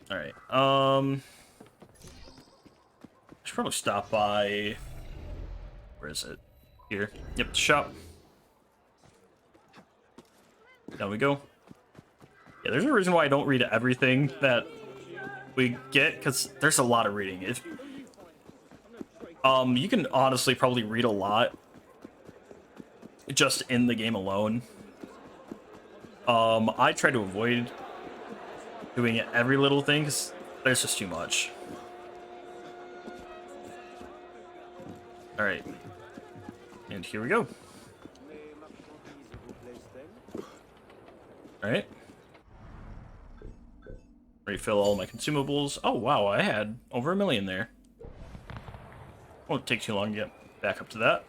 All right. I should probably stop by. Where is it? Here. Yep, the shop. Down we go. Yeah, there's a reason why I don't read everything that we get, because there's a lot of reading. You can honestly probably read a lot just in the game alone. I try to avoid doing every little thing because there's just too much. Alright. And here we go. Alright. Refill all my consumables. Oh wow, I had over 1 million there. Won't take too long to get back up to that.